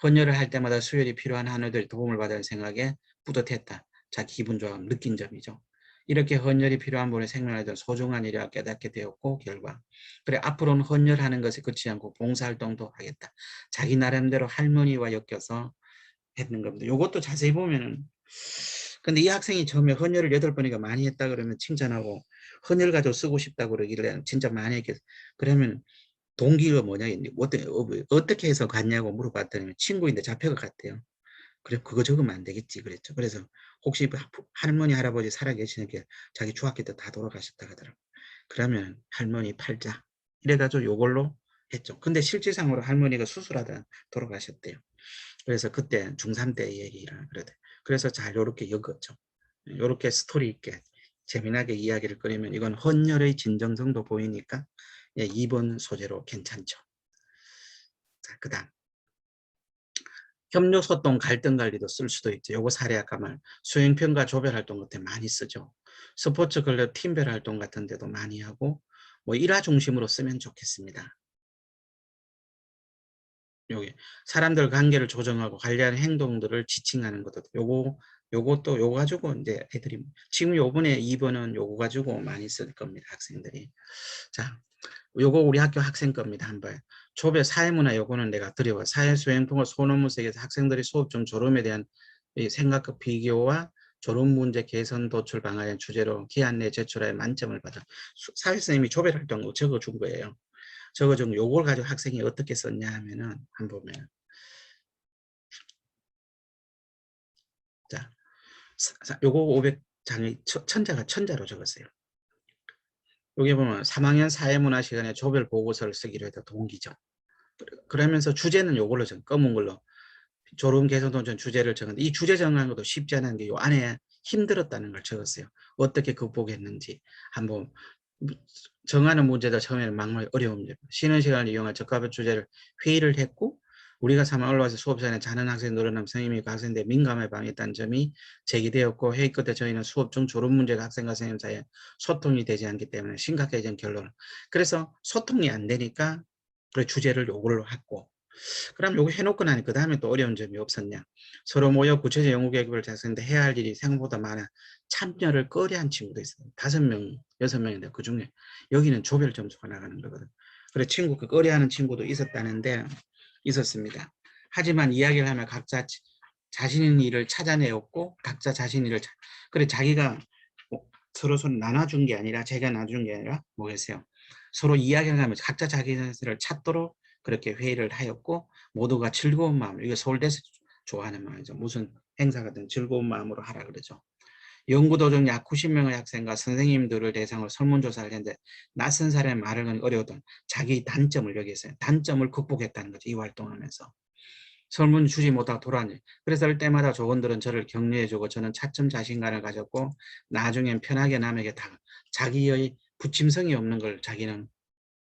헌혈을 할 때마다 수혈이 필요한 한우들이 도움을 받을 생각에 뿌듯했다. 자기 기분 좋아함 느낀 점이죠. 이렇게 헌혈이 필요한 분의 생명에 대한 소중한 일이라 깨닫게 되었고 결과 그래 앞으로는 헌혈하는 것에 그치지 않고 봉사활동도 하겠다. 자기 나름대로 할머니와 엮여서 했는 겁니다. 이것도 자세히 보면은 근데 이 학생이 처음에 헌혈을 8번이니까 많이 했다 그러면 칭찬하고 헌혈 가지고 쓰고 싶다 그러길래 진짜 많이 했겠어. 그러면 동기가 뭐냐 어떻게 해서 갔냐고 물어봤더니 친구인데 잡혀가 갔대요. 그래 그거 적으면 안 되겠지 그랬죠. 그래서 혹시 할머니 할아버지 살아계시니까 자기 중학교 때 다 돌아가셨다 하더라고. 그러면 할머니 팔자 이래가지고 요걸로 했죠. 근데 실질상으로 할머니가 수술하다 돌아가셨대요. 그래서 그때 중3 때 얘기를 그래도 그래서 잘 요렇게 엮었죠. 요렇게 스토리 있게 재미나게 이야기를 꺼내면 이건 헌혈의 진정성도 보이니까 2번 소재로 괜찮죠. 자, 그다음 협력 소통 갈등 관리도 쓸 수도 있죠. 요거 사례 아까 말 수행평가 조별 활동 같은 데 많이 쓰죠. 스포츠 클럽 팀별 활동 같은 데도 많이 하고 뭐 일화 중심으로 쓰면 좋겠습니다. 여기 사람들 관계를 조정하고 관리하는 행동들을 지칭하는 것도 요거 가지고 이제 애들이 지금 요번에 2번은 요거 가지고 많이 쓸 겁니다. 학생들이. 자, 요거 우리 학교 학생 겁니다. 한번 조별 사회문화 요거는 내가 드려요. 사회수행평가 소논문색에서 학생들이 수업 중 졸음에 대한 이 생각과 비교와 졸음 문제 개선 도출 방안의 주제로 기한 내 제출하여 만점을 받아 사회선생님이 조별 활동 적어준 거예요. 적어준 요걸 가지고 학생이 어떻게 썼냐 하면은 한번 보면 자 요거 500장의 천자로 적었어요. 여기 보면 3학년 사회문화 시간에 조별 보고서를 쓰기로 해도 동기죠. 그러면서 주제는 요걸로 정 검은 걸로 졸음 개선 도전 주제를 적었는데 이 주제 정하는 것도 쉽지 않은 게 요 안에 힘들었다는 걸 적었어요. 어떻게 극복했는지 한번 정하는 문제도 처음에는 막말 어려운 문제. 쉬는 시간을 이용한 적합한 주제를 회의를 했고 우리가 3월 올라와서 수업 시간에 자는 학생이 늘어나면 선생님이 그 학생들의 민감에 방해했다는 점이 제기되었고 회의 끝에 저희는 수업 중 졸음 문제가 학생과 선생님 사이에 소통이 되지 않기 때문에 심각해진 결론을 그래서 소통이 안 되니까 그 주제를 요걸로 했고 그럼 요거 해놓고 나니 그 다음에 또 어려운 점이 없었냐. 서로 모여 구체적 연구 계획을 작성했는데 해야 할 일이 생각보다 많아 참여를 꺼려한 친구도 있어요. 5명, 6명인데 그중에 여기는 조별 점수가 나가는 거거든. 그래 친구 그 꺼려하는 친구도 있었다는데 있었습니다. 하지만 이야기를 하면 각자 자신의 일을 찾아내었고 각자 자신의 일을 그래 자기가 서로 나눠준 게 아니라 제가 나눠준 게 아니라 뭐겠어요. 서로 이야기를 하면 각자 자기를 찾도록 그렇게 회의를 하였고 모두가 즐거운 마음 이거 서울대에서 좋아하는 마음이죠. 무슨 행사가든 즐거운 마음으로 하라 그러죠. 연구도중 약 90명의 학생과 선생님들을 대상으로 설문조사를 했는데 낯선 사람의 말을 하기 어려웠던 자기 단점을 여기했어요. 단점을 극복했다는 거죠. 이 활동하면서. 설문 주지 못하고 돌아왔네. 그래서 할 때마다 조원들은 저를 격려해주고 저는 차츰 자신감을 가졌고 나중엔 편하게 남에게 다 자기의 부침성이 없는 걸 자기는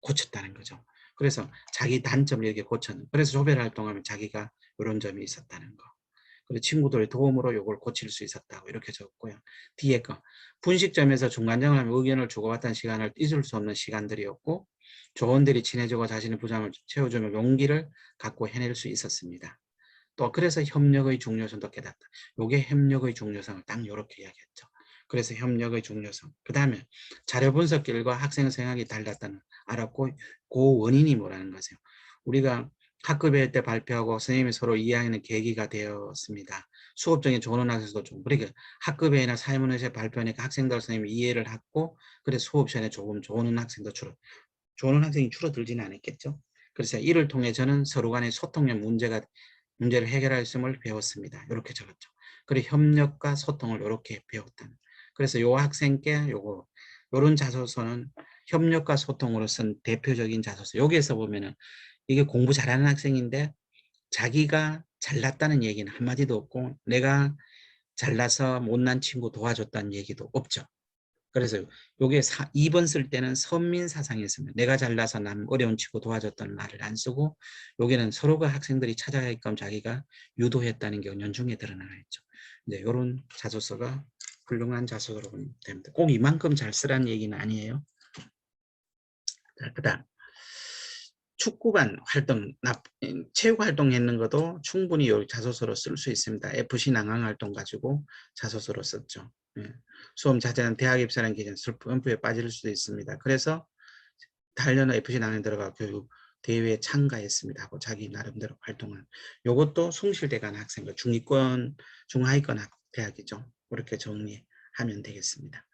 고쳤다는 거죠. 그래서 자기 단점을 이렇게 고쳤는. 그래서 조별 활동하면 자기가 이런 점이 있었다는 거. 그리고 친구들의 도움으로 이걸 고칠 수 있었다고 이렇게 적었고요. 뒤에 거 분식점에서 중간장을 하며 의견을 주고받던 시간을 잊을 수 없는 시간들이었고 조원들이 친해지고 자신의 부담을 채워주며 용기를 갖고 해낼 수 있었습니다. 또 그래서 협력의 중요성도 깨닫다. 요게 협력의 중요성을 딱 이렇게 이야기했죠. 그래서 협력의 중요성. 그 다음에 자료 분석길과 학생 생각이 달랐다는 알았고 그 원인이 뭐라는 거죠. 우리가 학급회의 때 발표하고 선생님이 서로 이해하는 계기가 되었습니다. 수업 중에 조는 학생도 좀 그러니까 학급회의나 사회문화에서 발표하니까 학생들 선생님이 이해를 하고 그래서 수업 시간에 조금 조는 학생도 조는 학생이 줄어들지는 않았겠죠. 그래서 이를 통해 저는 서로 간의 소통의 문제를 해결했음을 배웠습니다. 이렇게 적었죠. 그리고 협력과 소통을 이렇게 배웠다. 그래서 요 학생께 요런 자소서는 협력과 소통으로 쓴 대표적인 자소서. 여기에서 보면은 이게 공부 잘하는 학생인데 자기가 잘났다는 얘기는 한마디도 없고 내가 잘나서 못난 친구 도와줬다는 얘기도 없죠. 그래서 요게 2번 쓸 때는 선민사상이었습니다. 내가 잘나서 남 어려운 친구 도와줬다는 말을 안 쓰고 여기는 서로가 학생들이 찾아가게끔 자기가 유도했다는 게 연중에 드러나가 있죠. 이제 이런 자소서가 훌륭한 자소서로 보면 됩니다. 꼭 이만큼 잘 쓰라는 얘기는 아니에요. 자, 그다음 축구반 활동, 체육 활동 했는 것도 충분히 요 자소서로 쓸 수 있습니다. FC 난강 활동 가지고 자소서로 썼죠. 예. 수험 자제는 대학 입사하는 기간 슬픔에 빠질 수도 있습니다. 그래서 달려는 FC 난강에 들어가 교육 대회에 참가했습니다. 하고 자기 나름대로 활동을. 요것도 숭실대 간 학생들 중위권, 중하위권 대학이죠. 그렇게 정리하면 되겠습니다.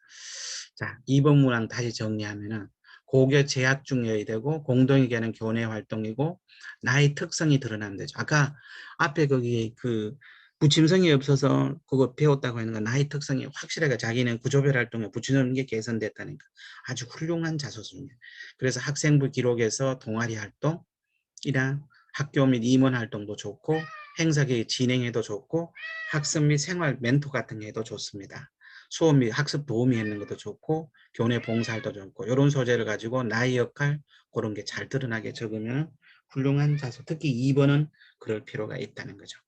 자, 2번 문항 다시 정리하면은 고교 재학 중이어야 되고 공동에게 하는 교내 활동이고 나의 특성이 드러나면 되죠. 아까 앞에 거기 그 부침성이 없어서 그거 배웠다고 하는 건 나의 특성이 확실하게 자기는 구조별 활동에 붙이는 게 개선됐다니까 아주 훌륭한 자소서입니다. 그래서 학생부 기록에서 동아리 활동이랑 학교 및 임원 활동도 좋고 행사기 진행해도 좋고 학습 및 생활 멘토 같은 게 해도 좋습니다. 수업 및 학습 도우미 했는 것도 좋고 교내 봉사활도 좋고 이런 소재를 가지고 나의 역할 그런 게 잘 드러나게 적으면 훌륭한 자소. 특히 2번은 그럴 필요가 있다는 거죠.